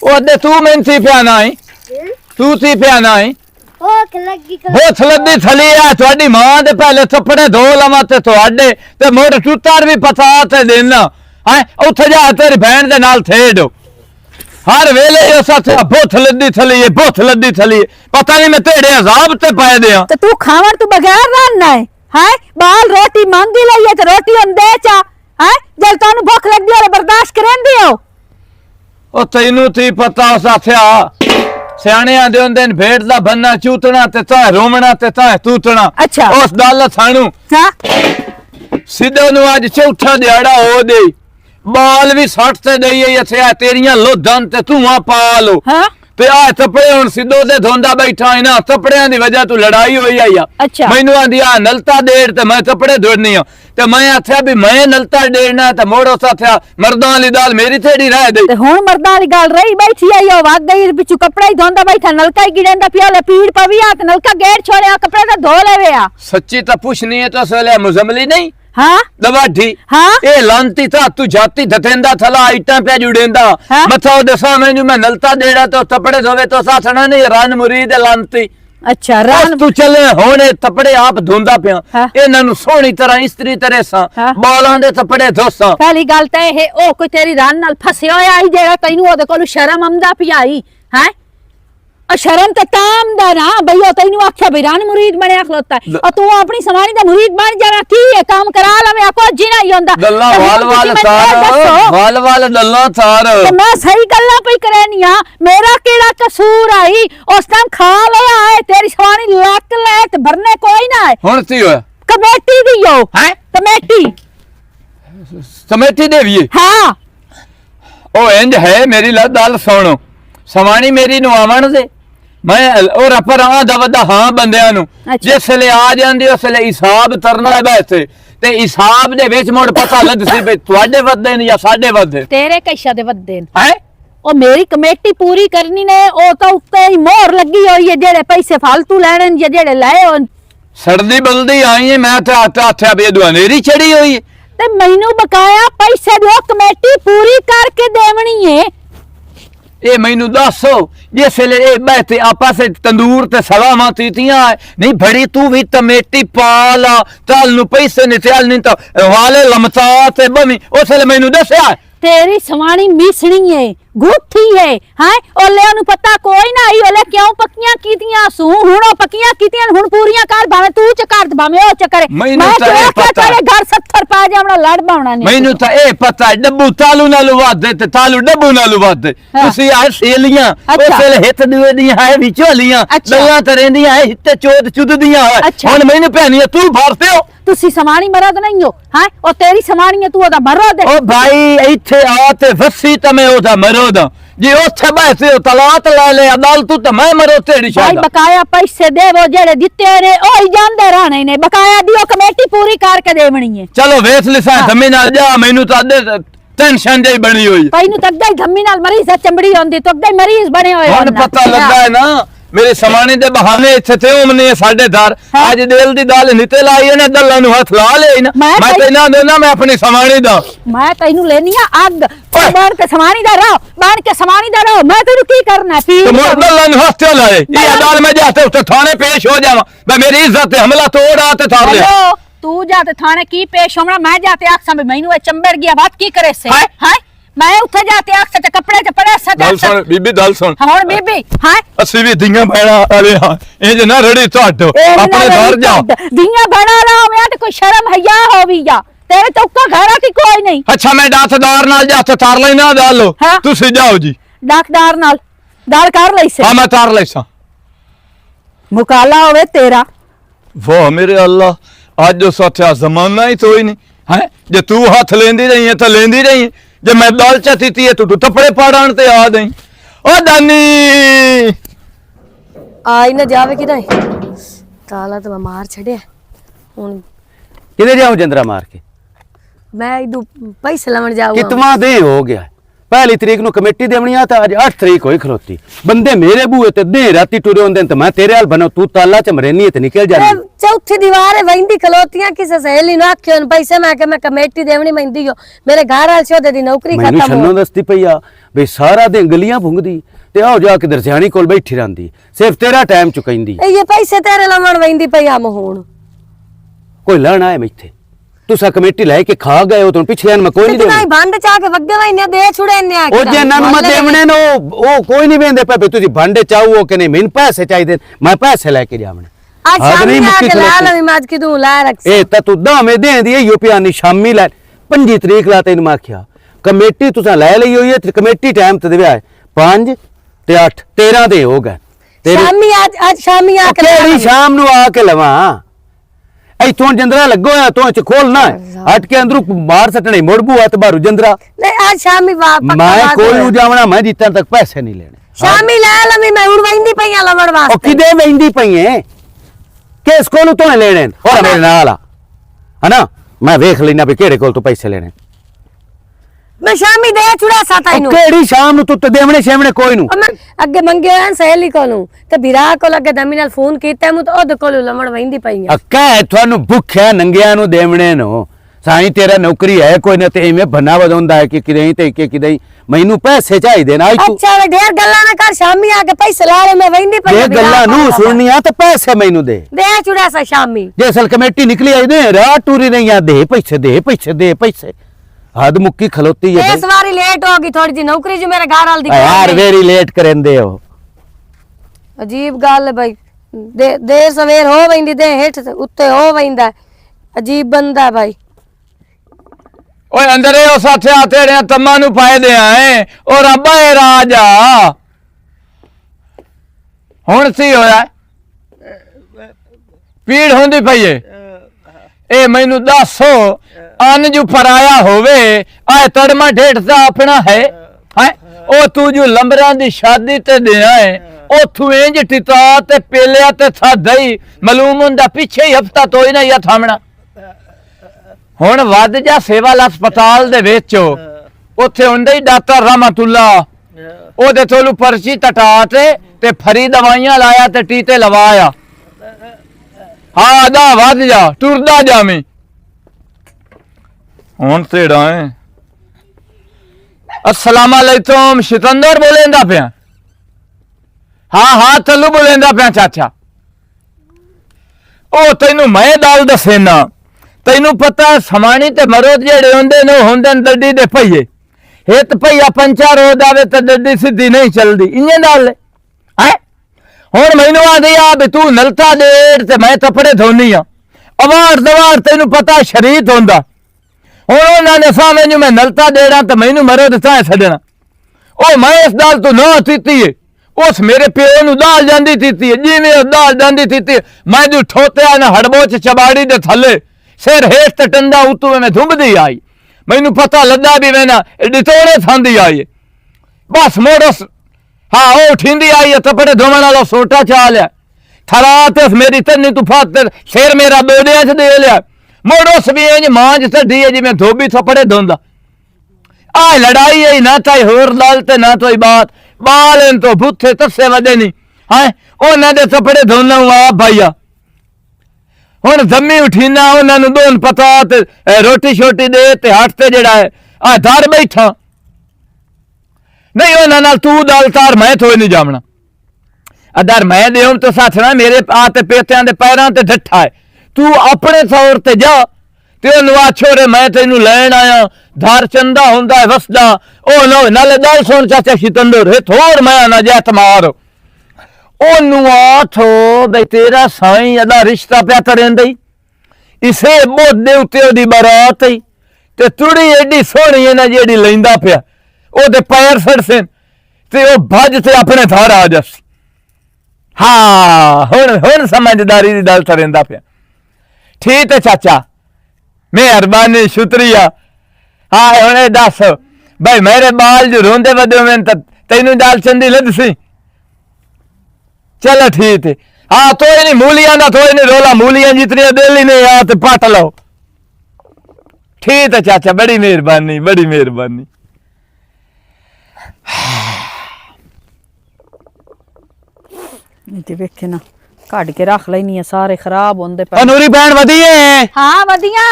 ओदे तू मैन सी प्याना है तू सी प्याना है भूख लगी भूख लगी थली है थोड़ी मां दे पहले थप्पड़े धो लवा ते थोड़े ते मोड़ टूटार भी पता ते देना है उठ जा तेरी बहन दे नाल खेडो हर वेले उस भूख लगी थली है भूख लगी थली है पता नहीं मैं तेरे अजाब ते पाए दिया ते तू खावन तू बगैर रहना है बाल रोटी मांगी लई है ते रोटी हम दे चा है जल तानु भूख लगी और बर्दाश्त करें दियो ओ तैनू थी पता उस आथया सियाने आंदे हुंदे ने भेड़ दा बनना चूतना ते ता रोमना ते ता तूतना अच्छा उस दाल थानू हां सिद्धो नु आज चौथा दिहाड़ा हो दे बाल भी 60 ते दई है तेरियां लोधां ते तू आ पा लो हां ते आ थपड़े हुन सिद्धो ते धोंदा बैठा है ना थपड़ियां दी वजह तू लड़ाई होई आई आ अच्छा मैनू आंदी आ नलता देर ते मैं थपड़े धोड़नी आ ते मैं आख्या भी मैं नलता देना ते मोड़ो सा था मर्दां वाली दाल मेरी थेड़ी रह गई ते हुन मर्दां वाली गाल रही बैठी आई ओ वाग गई पिछू कपड़ा ही धोंदा बैठा नलका ही गिड़ेंदा पिया ले पीड़ पवी आ ते नलका गेट छोड़या कपड़े ते धो लेवे आ सच्ची तो पूछनी है तो सले मुजमली नहीं हां दवाठी हां ए लांती था तू जाती धतेंदा थला आइटा पे जुड़ेंदा मथा दसा मैनू मैं नलता देड़ा तो थपड़े धोवे तो साथना नहीं रान मुरीद लांती अच्छा रान तू चले होने थपड़े आप धोंदा पिया इन्हां नु सोहनी तरह इस्त्री तरह सा बालां दे थपड़े धोसा पहली गल ते है ओ कोई तेरी रान नाल फसिया होया आई जेड़ा तैनू ओदे कोल शर्म आंदा पियाई हैं शर्म ते ताम दा ना भईया तैनू आख्या भी रान मुरीद बनया खलोता है और तू अपनी समानी दा मुरीद बन जाना की है काम करा लवे को जीना ही होंदा दल्ला वाल वाल दल्ला थार तो मैं सही गल्ला पे करनिया मेरा केड़ा कसूर आई उस टाइम खा लिया है तेरी समानी लक ले ते भरने कोई ना है हुन ती होया कमेटी दियो हैं कमेटी देविए हां ओ इंज है मेरी दाल सुनो समानी मेरी नु आवन दे मैं और पर आदा वदा हां बंदियां नु जिसले आ जांदी उसले हिसाब तरना है वैसे ते हिसाब दे विच मोड़ पता लग सी बे ਤੁਹਾਡੇ वदे ने या साडे वदे तेरे कैसा दे वदे हैं ओ मेरी कमेटी पूरी करनी ने ओ तो उत्ते ही मोहर लगी हुई है जेड़े पैसे फालतू लेने या जेड़े लाए हो सर्दी बल्दी आई है मैं तो आथा बे दुआनेरी चढ़ी हुई ते मैनू बकाया पैसे दो कमेटी पूरी करके देवनी है ए मैनू दसो जिसले ए बैठे आपा से तंदूर ते सवा तीतियां नहीं बड़ी तू भी कमेटी पाला तल नु पैसे ने त्याल नहीं तो वाले लमता ते बमी उसले मैनू दसया तेरी सवानी मिसणी है गुठी है हां ओले नु पता कोई ना आई ओले क्यों पक्कियां कीतियां सू हुण ओ पक्कियां कीतियां हुण पूरीयां कर भावे तू चकर भावे ओ चकर मैनू तो ए पता तेरे घर 70 पा जावना लड़ बावना नहीं मैनू तो ए पता डब्बू तालू नालू वादे ते तालू डब्बू नालू वादे तुसी आ सेलियां उसले हित दुए दी है विचोलियां दल्ला तरेंदियां है हिते चोद चुददियां हुण मैनू भैनिया तू भरते हो तुसी समानी मरद नहीं हो हां ओ तेरी समानी है तू ओदा मरद है ओ भाई इथे आ ते वसी तमे ओदा मरद जी ओथे बैठे हो तलाक ले ले अदालत तो मैं मरो तेरी शादी भाई बकाया पैसे दे वो जेड़े दिते ने ओ ही जानदे रहने ने बकाया दियो कमेटी पूरी करके देवनी है चलो वेख लिसा धम्मी नाल जा मैनू तो अदे टेंशन दे बनी हुई तैनू तो अदे धम्मी नाल मरीज चमड़ी होंदी तो अदे मरीज बने होए हुन पता लगा है ना मेरे समाने दे बहाने इथे थे ओमने साडे दार आज दिल दी दाल निते लाई ने दल्ला नु हाथ ला ले ना मैं तेना देना मैं अपनी समाने दा मैं तैनू लेनी है आग बाण के समानी दा रहो बाण के समानी दा रहो मैं तेनू की करना पी तो मोर दल्ला नु हाथ लाए ये दाल में जाते उते थाने पेश हो जावा मैं मेरी इज्जत हमला तोड़ आते थार ले तू जाते थाने की पेश होना मैं जाते आख समय मैनू चंबड़ गया बात की करे से हां मैं उठे जाते आख से कपड़े ते पड़े सदा सुन बीबी दल सुन हुन बीबी हां असि भी दियां बहना अरे हां इंज ना रड़ी टाटो अपने घर जाओ दियां बना रहा मैं तो कोई शर्म हया होवी या तेरे तो का घर की कोई नहीं अच्छा मैं डाकदार नाल जाते तार लेना डालो तुसी जाओ जी डाकदार नाल दाल कर लई से हां मैं तार लईसा मुकाला होवे तेरा वाह मेरे अल्लाह आज जो सत्या जमाना ही तो ही नहीं है जे तू हाथ लेंदी रही है तो लेंदी रही है जे मैं दाल चाहती है तू थप्पड़े पाड़न ते आ दई ओ दानी आई ना जावे कि नहीं ताला तो मैं मार छड़े हुन किधर जाऊं जंदरा मार के मैं इदू पैसे लवन जाऊं कितना दे हो गया पहली तरीक नु कमेटी देवनी आ, अज 8 तरीक होई खलोती। बंदे मेरे बूहे ते दे राती टुरे होंदे ते मैं तेरे हाल बनो, तू ताला च मरेनी ते निकल जानी। चौथी दीवार है वहिंदी खलोतियां किसे सहेली नु आखियो पैसे मैं कमेटी देवनी मैंदी हो मेरे घर वाल शोदे दी नौकरी खत्म हो। मैनू छन्नो दसदी पई आ बई सारा दिन गलियां भुंगदी ते आओ जाके दरसियाणी कोल बैठी रहिंदी, सिर्फ तेरा टाइम चुकैंदी। ये पैसे तेरे लवण वहिंदी पई आ मोहन कोई लण आए मैथे तुसा कमेटी लै के खा गए हो तो पिछले मैं कोई नहीं कितना देनी। भंड चाके वग्गे वइने दे छुड़े ने आ ओ जे नन मैं देवने नो ओ कोई नहीं वेंदे पे तुसी भांडे चाहो कि नहीं, मैनू पैसे चाहिए, मैं पैसे लेके जावने। आज शामी आके ला लवी मैं आज किदू ला रख ए ता तू दामे दे दी यो पियानी शामी लै 5 तरीक ला तैनू मैं आख्या कमेटी तुसा ले लई होई है, कमेटी टाइम ते देवे 5 ते 8 13 दे हो गए शामी आज शामी आके केड़ी शाम नु आके लवा इथों जंदरा लगो है तो च खोलना हट के अंदरू मार सटने मुड़बू हत बारू जंदरा नहीं आज शामी मैं कोई जावना मैं जीतन तक पैसे नहीं लेने। शामी ला लवी मैं उड़ वइंदी पई आ लवण ओ वास्ते किदे वेंदी पई है किस कोल तो लेने और मेरे नाल आ है ना, मैं वेख लेना भी केड़े कोल तो पैसे लेने। मैं शामी दे छुड़ा सा तैनू केड़ी शाम नु तू देवने शेवने कोई नु मैं अगे मंगे हैं सहेली कोलू ते बिरा को लगे दमी नाल फोन कीता मु तो ओद कोलू लवण वइंदी पई आ अक्का थानू भुख्या नंगिया नु देवने नो साईं तेरा नौकरी है कोई न ते इवें बना वदोंदा है कि किदई ते के किदई मैनू पैसे चाहिए ना। अच्छा वे ढेर गल्ला ना कर शामी आके पैसे ला ले मैं वइंदी पई ये गल्ला नु सुननिया ते पैसे मैनू दे छुड़ा सा शामी जैसल कमेटी निकली आई दे रात टूरी नहीं आ दे पैसे दे पैसे दे पैसे हद मुक्की खलोती है इस बारी लेट होगी थोड़ी जी नौकरी जो मेरे घर वाल दी यार वेरी लेट करेंदे हो। अजीब गल है भाई देर सवेर हो वइंदी दे हेठ उत्ते हो वइंदा अजीब बंदा भाई। ओए अंदर ओ साथे तेरे तम्मा नु पाए दे आए और अब्बा ए राजा हुन सी होया पीड़ होंदी पई ए मैनू दसो अन जो पराया होवे आए तड़मा ढेठ दा अपना है ओ तू जो लंबरां दी शादी ते दे आए ओ तू इंज टिता ते पेलिया ते था दई मालूम हुंदा पीछे ही हफ्ता तो ही ना या थामना हुण वध जा सेवाल अस्पताल दे विच उत्थे हुंदे ही डॉक्टर रहमतुल्ला ओदे तोलू पर्ची टटा ते फरी दवाइयां लाया ते टीते लवाया। हाँ दा वध जा टुरदा जामी हुण तेड़ा है। अस्सलाम अलैकुम सिकंदर बोलेंदा पिया? हाँ हाँ तल्लू बोलेंदा पिया चाचा। ओ तैनू मैं दाल दसेना तैनू पता समानी ते मरोद जेड़े होंदे ने होंदे डड्डी दे पईए हित पईया पंचा रोद आवे ते डड्डी सीधी नहीं चलदी इन्ने दाल है हुण मैनू आंदी आ भी तू नलता डेढ़ ते मैं कपड़े धोनी आ अवार दवार तैनू पता शरीत होंदा हुण उन्होंने सामने मैं नलता डेड़ा तो मैनू मरो दिता छड़ना ओ मैं इस दाल तू ना तीती है उस मेरे प्यो नू दाल जांदी तीती है जिवें दाल जांदी तीती मैं जो ठोत्या ना हड़बो च चबाड़ी दे थले सिर हेठ ते टंदा उतू में धुंबदी आई मैनू पता लगा भी मैं ना डिटोड़े थांदी आई बस मोड़स हाँ ओ उठींदी आई है कपड़े धोवण वाला सोटा चा लिया थरा ते मेरी तन्नी तू फात सिर मेरा बेड़िया च दे लिया मोड़ोस भी इंज मांझ ढी है जिवें धोबी थपड़े धोंदा आ लड़ाई है ना ताई होर लाल ते ना तो बात बाल इन तो बुथे तस्से वदे नहीं है उन्हां दे थपड़े धोना आप भाईया हुण जम्मी उठीना उन्हां दोन पता ते रोटी छोटी दे ते हट ते जेड़ा है आ धर बैठा नहीं उन्हां नाल तू दाल तार मैं थोड़ी नहीं जावना अदर मैं देऊं तो साथना मेरे आ ते पेत्यां दे पैरां ते डठा है तू अपने तौर ते जा ते ओनू आछो रे मैं तेनू लैण आया धार चंदा हुंदा है वसदा ओ नो नाले दाल सुन चाचा सिकंदर है थोड़ मैं ना जैत मार ओनू आथो बे तेरा साईं अदा रिश्ता पिया करेंदे इसे बोदे उत्ते ओदी बारात ही ते तुड़ी एडी सोहणी है ना जेडी लैंदा पिया ओदे पैर सड़से ते ओ भज ते अपने धार आ जस हाँ हुण समझदारी दी गल करेंदा पिया ठीक है चाचा मेहरबानी शुक्रिया। हाँ हुणे दस भाई मेरे बाल जो रोंदे वदे में तेनू दाल चंदी लदसी चलो ठीक है। हाँ तो नहीं मूलियां ना तो नहीं रोला मूलियां जितनी दिल नहीं आ तो पट लो ठीक है चाचा बड़ी मेहरबानी बड़ी मेहरबानी। ਨਹੀਂ ਤੇ ਵੇਖੇ ਨਾ ਕੱਢ ਕੇ ਰੱਖ ਲੈਣੀ ਆ, ਸਾਰੇ ਖਰਾਬ ਹੁੰਦੇ ਪਏ। ਨੂਰੀ ਭੈਣ ਵਧੀਏ? ਹਾਂ ਵਧੀਆ।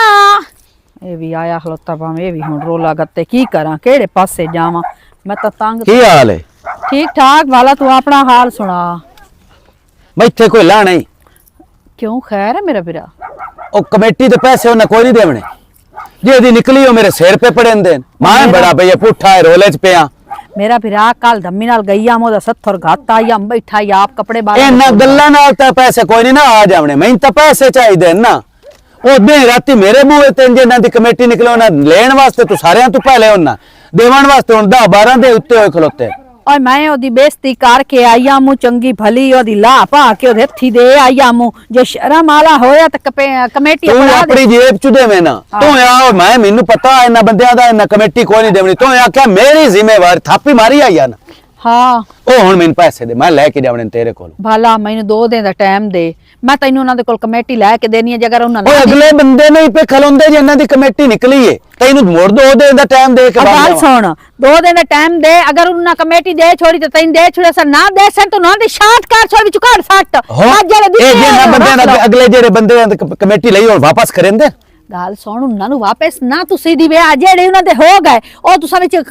ਇਹ ਵੀ ਆਇਆ ਖਲੋਤਾ ਭਾਵੇਂ, ਇਹ ਵੀ ਹੁਣ ਰੋਲਾ ਗੱਤੇ ਕੀ ਕਰਾਂ, ਕਿਹੜੇ ਪਾਸੇ ਜਾਵਾਂ, ਮੈਂ ਤਾਂ ਤੰਗ। ਕੀ ਹਾਲ ਹੈ? ਠੀਕ ਠਾਕ ਵਾਲਾ, ਤੂੰ ਆਪਣਾ ਹਾਲ ਸੁਣਾ। ਮੈਂ ਇੱਥੇ ਕੋਈ ਲਾ ਨਹੀਂ। ਕਿਉਂ ਖੈਰ ਹੈ ਮੇਰਾ ਵੀਰਾ? ਉਹ ਕਮੇਟੀ ਦੇ ਪੈਸੇ ਉਹਨੇ ਕੋਈ ਨਹੀਂ ਦੇਵਣੇ, ਜੇ ਉਹਦੀ ਨਿਕਲੀ ਉਹ ਮੇਰੇ ਸਿਰ पे ਪੜੇ ਨੇ। ਮੈਂ ਬੜਾ ਭਈਆ ਪੁੱਠਾ ਹੈ, ਰੋਲੇ ਚ ਪਿਆ। ਮੇਰਾ ਵੀਰਾ ਕੱਲ ਧੰਮੀ ਨਾਲ ਗਈ ਆ, ਉਹਦਾ 70 ਘਾਤ ਆਈ, ਅੰਬ ਬੈਠਾ ਹੀ ਆਪ ਕੱਪੜੇ ਬਾਹਰ। ਇਹਨਾਂ ਗੱਲਾਂ ਨਾਲ ਤਾਂ ਪੈਸੇ ਕੋਈ ਨਹੀਂ ਨਾ ਆ ਜਾਵਣੇ, ਮੈਨੂੰ ਤਾਂ ਪੈਸੇ ਚਾਹੀਦੇ ਨੇ ਨਾ। ਉਹ ਦਿਨ ਰਾਤੀ ਮੇਰੇ ਮੂੰਹ ਤੇ ਜਿਨ੍ਹਾਂ ਦੀ ਕਮੇਟੀ ਨਿਕਲੇ ਉਹਨਾਂ ਲੈਣ ਵਾਸਤੇ ਤੂੰ ਸਾਰਿਆਂ ਤੋਂ ਪਹਿਲੇ ਉਹਨਾਂ ਦੇਵਣ ਵਾਸਤੇ ਹੁਣ 10-12 ਦੇ ਉੱਤੇ ਹੋਏ ਖਲੋਤੇ। ਓਏ ਮੈਂ ਉਹਦੀ ਬੇਇੱਜ਼ਤੀ ਕਰਕੇ ਆਈ ਆ ਮੂੰ, ਚੰਗੀ ਭਲੀ ਉਹਦੀ ਲਾਹ ਪਾ ਕੇ ਉਹਦੇ ਹੱਥੀ ਦੇ ਆਈ ਆ ਮੂੰ। ਜੇ ਸ਼ਰਮ ਵਾਲਾ ਹੋਇਆ ਤਾਂ ਕਮੇਟੀ ਤੂੰ ਆਪਣੀ ਜੇਬ ਚ ਦੇਵੇਂ ਨਾ। ਤੂੰ ਆ ਮੈਂ ਮੈਨੂੰ ਪਤਾ ਇਹਨਾਂ ਬੰਦਿਆਂ ਦਾ, ਇਹਨਾਂ ਕਮੇਟੀ ਕੋਈ ਨਹੀਂ ਦੇਵਣੀ। ਤੂੰ ਆਖਿਆ ਮੇਰੀ ਜ਼ਿੰਮੇਵਾਰੀ, ਥਾਪੀ ਮਾਰੀ ਆਈ ਆ ਨਾ। ਹਾਂ ਉਹ ਹੁਣ ਮੈਨੂੰ ਪੈਸੇ ਦੇ, ਮੈਂ ਲੈ ਕੇ ਜਾਵਣੇ ਤੇਰੇ ਕੋਲ। ਭਾਲਾ ਮੈਨੂੰ 2 ਦਿਨ ਦਾ ਟਾਈਮ ਦੇ, ਮੈਂ ਤੈਨੂੰ ਉਹਨਾਂ ਦੇ ਕੋਲ ਕਮੇਟੀ ਲੈ ਕੇ ਦੇਣੀ ਹੈ। ਜੇਕਰ ਉਹਨਾਂ ਉਹ ਅਗਲੇ ਬੰਦੇ ਨੇ ਪੇ ਖਲੋਂਦੇ ਜਿਨ੍ਹਾਂ ਦੀ ਕਮੇਟੀ ਨਿਕਲੀ ਏ, ਤੈਨੂੰ ਮੋੜ 2 ਦਿਨ ਦਾ ਟਾਈਮ ਦੇ ਕੇ ਗੱਲ ਸੁਣ, 2 ਦਿਨ ਦਾ ਟਾਈਮ ਦੇ। ਅਗਰ ਉਹਨਾਂ ਕਮੇਟੀ ਦੇ ਛੋੜੀ ਤੇ ਤੈਨੂੰ ਦੇ ਛੋੜੇ ਸਰ, ਨਾ ਦੇ ਸਰ ਤੂੰ ਨਾ ਦੀ ਸ਼ਾਟ ਕਰ ਛੋੜ ਵਿੱਚ ਘੜ ਸੱਟ। ਇਹ ਜਿਹਨਾਂ ਬੰਦਿਆਂ ਨੇ ਅਗਲੇ ਜਿਹੜੇ ਬੰਦੇ ਨੇ ਕਮੇਟੀ ਲਈ ਹੁਣ ਵਾਪਸ ਕਰੇਂਦੇ। ਗੱਲ ਸੁਣ, ਉਹਨਾਂ ਨੂੰ ਵਾਪਸ ਨਾ ਤੁਸੀਂ ਦੀ ਵੇ ਜਿਹੜੇ ਉਹਨਾਂ ਦੇ ਹੋ ਗਏ ਉਹ ਤੁਸੀਂ ਵਿੱਚ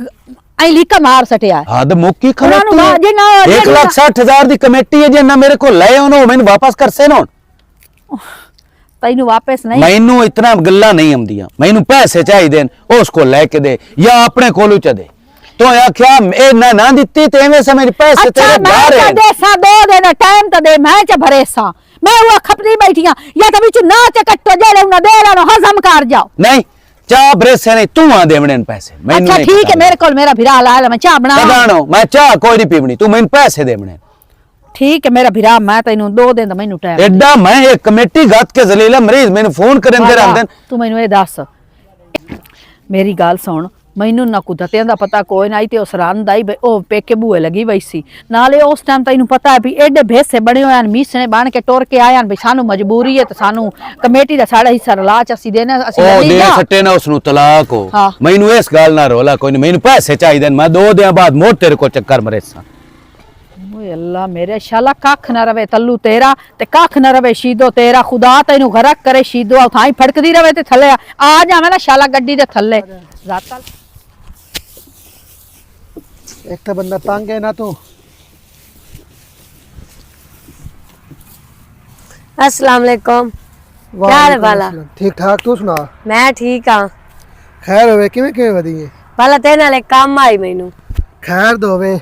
ਐ ਲੀਕਾ ਮਾਰ ਸਟਿਆ। ਹੱਦ ਮੁੱਕੀ ਖਲੋਤੀ ਉਹਨਾਂ ਨੂੰ ਜੇ ਨਾ 1,60,000 ਦੀ ਕਮੇਟੀ ਹੈ, ਜੇ ਨਾ ਮੇਰੇ ਕੋਲ ਲੈ ਉਹਨੂੰ ਮੈਨੂੰ ਵਾਪਸ ਕਰਸੇ ਨਾ। ਤੈਨੂੰ ਵਾਪਸ ਨਹੀਂ, ਮੈਨੂੰ ਇਤਨਾ ਗੱਲਾਂ ਨਹੀਂ ਆਉਂਦੀਆਂ, ਮੈਨੂੰ ਪੈਸੇ ਚਾਹੀਦੇ ਨੇ। ਉਸ ਕੋਲ ਲੈ ਕੇ ਦੇ ਜਾਂ ਆਪਣੇ ਕੋਲੋਂ ਚ ਦੇ। ਤੂੰ ਆਖਿਆ ਇਹ ਨਾ ਦਿੱਤੀ ਤੇ ਐਵੇਂ ਸਮਝ ਪੈਸੇ ਤੇਰੇ ਬਾਹਰ ਹੈ। ਦੇ ਸਾ 2 ਦਿਨ ਟਾਈਮ ਤਾਂ ਦੇ, ਮੈਂ ਚ ਭਰੇ ਸਾ, ਮੈਂ ਉਹ ਖਪਦੀ ਬੈਠੀਆਂ ਜਾਂ ਤਾਂ ਵਿੱਚ ਨਾ ਚ ਕੱਟੋ ਜਿਹੜੇ ਉਹਨਾਂ ਦੇ ਲੈਣੋ ਹਜ਼ਮ ਕਰ ਜਾਓ। ਨਹੀਂ ਚਾਹ ਬਰੇਸੇ ਨਹੀਂ, ਤੂੰ ਆ ਦੇਵਣੇ ਨੇ ਪੈਸੇ ਮੈਨੂੰ। ਅੱਛਾ ਠੀਕ ਹੈ, ਮੇਰੇ ਕੋਲ ਮੇਰਾ ਵੀਰਾ ਲਾ ਲੈ, ਮੈਂ ਚਾਹ ਬਣਾ। ਕਦਾਣੋ ਮੈਂ ਚਾਹ ਕੋਈ ਨਹੀਂ ਪੀਵਣੀ, ਤੂੰ ਮੈਨੂੰ ਪੈਸੇ ਦੇਵਣੇ। ਠੀਕ ਹੈ ਮੇਰਾ ਵੀਰਾ, ਮੈਂ ਤੈਨੂੰ 2 ਦਿਨ ਦਾ ਮੈਨੂੰ ਟਾਈਮ। ਐਡਾ ਮੈਂ ਇਹ ਕਮੇਟੀ ਗੱਤ ਕੇ ਜ਼ਲੀਲਾ ਮਰੀਜ਼ ਮੈਨੂੰ ਫੋਨ ਕਰਨ ਦੇ ਰਹਿੰਦੇ। ਤੂੰ ਮੈਨੂੰ ਇਹ ਦੱਸ, ਮੇਰੀ ਗੱਲ ਸੁਣ, ਮੈਨੂੰ ਨਾ ਕੁਦਰਤਿਆਂ ਦਾ ਪਤਾ ਕੋਈ ਨਹੀਂ ਤੇ ਉਸ ਰਨ ਦਾ ਹੀ ਉਹ ਪੇਕੇ ਬੂਏ ਲੱਗੀ ਵਈ ਸੀ। ਨਾਲੇ ਉਸ ਟਾਈਮ ਤੈਨੂੰ ਪਤਾ ਹੈ ਵੀ ਐਡੇ ਭੇਸੇ ਬਣੇ ਹੋਏ ਹਨ, ਮੀਸਣੇ ਬਣ ਕੇ ਟੁਰ ਕੇ ਆਏ ਹਨ ਵੀ ਸਾਨੂੰ ਮਜਬੂਰੀ ਹੈ ਤੇ ਸਾਨੂੰ ਕਮੇਟੀ ਦਾ ਸਾਡਾ ਹਿੱਸਾ ਰਲਾ ਚ ਅਸੀਂ ਦੇਣਾ। ਅਸੀਂ ਉਹ ਨਹੀਂ ਦੇ ਨਾ ਸੱਟੇ ਨਾ ਉਸ ਨੂੰ ਤਲਾਕ ਹੋ। ਹਾਂ। ਮੈਨੂੰ ਇਸ ਗੱਲ ਨਾਲ ਰੋਲਾ ਕੋਈ ਨਹੀਂ, ਮੈਨੂੰ ਪੈਸੇ ਚਾਹੀਦੇ ਨੇ। ਮੈਂ 2 ਦਿਨ ਬਾਅਦ ਮੋੜ ਤੇਰੇ ਕੋ ਚੱਕਰ ਮਰੇ ਸਾਂ। ਓਏ ਅੱਲਾ ਮੇਰੇ ਸ਼ਾਲਾ, ਕੱਖ ਨਾ ਰਵੇ ਤੱਲੂ ਤੇਰਾ ਤੇ ਕੱਖ ਨਾ ਰਵੇ ਸ਼ੀਦੋ ਤੇਰਾ। ਖੁਦਾ ਤੈਨੂੰ ਗਰਕ ਕਰੇ ਸ਼ੀਦੋ, ਥਾਈ ਫੜਕਦੀ ਰਵੇ ਤੇ ਥੱਲੇ ਆ ਜਾਵੇਂ ਨਾ ਸ਼ਾਲਾ ਗੱਡੀ ਦੇ ਥੱਲੇ। ਰਾਤਾਂ एक तो बंदा तंग है ना। तू अस्सलाम वालेकुम। क्या हाल है बाला? ठीक ठाक, तू सुना? मैं ठीक हाँ। खैर होवे किवें किवें वधीए? बाला तेरे नाल एक काम आई मैनू। खैर दोवे।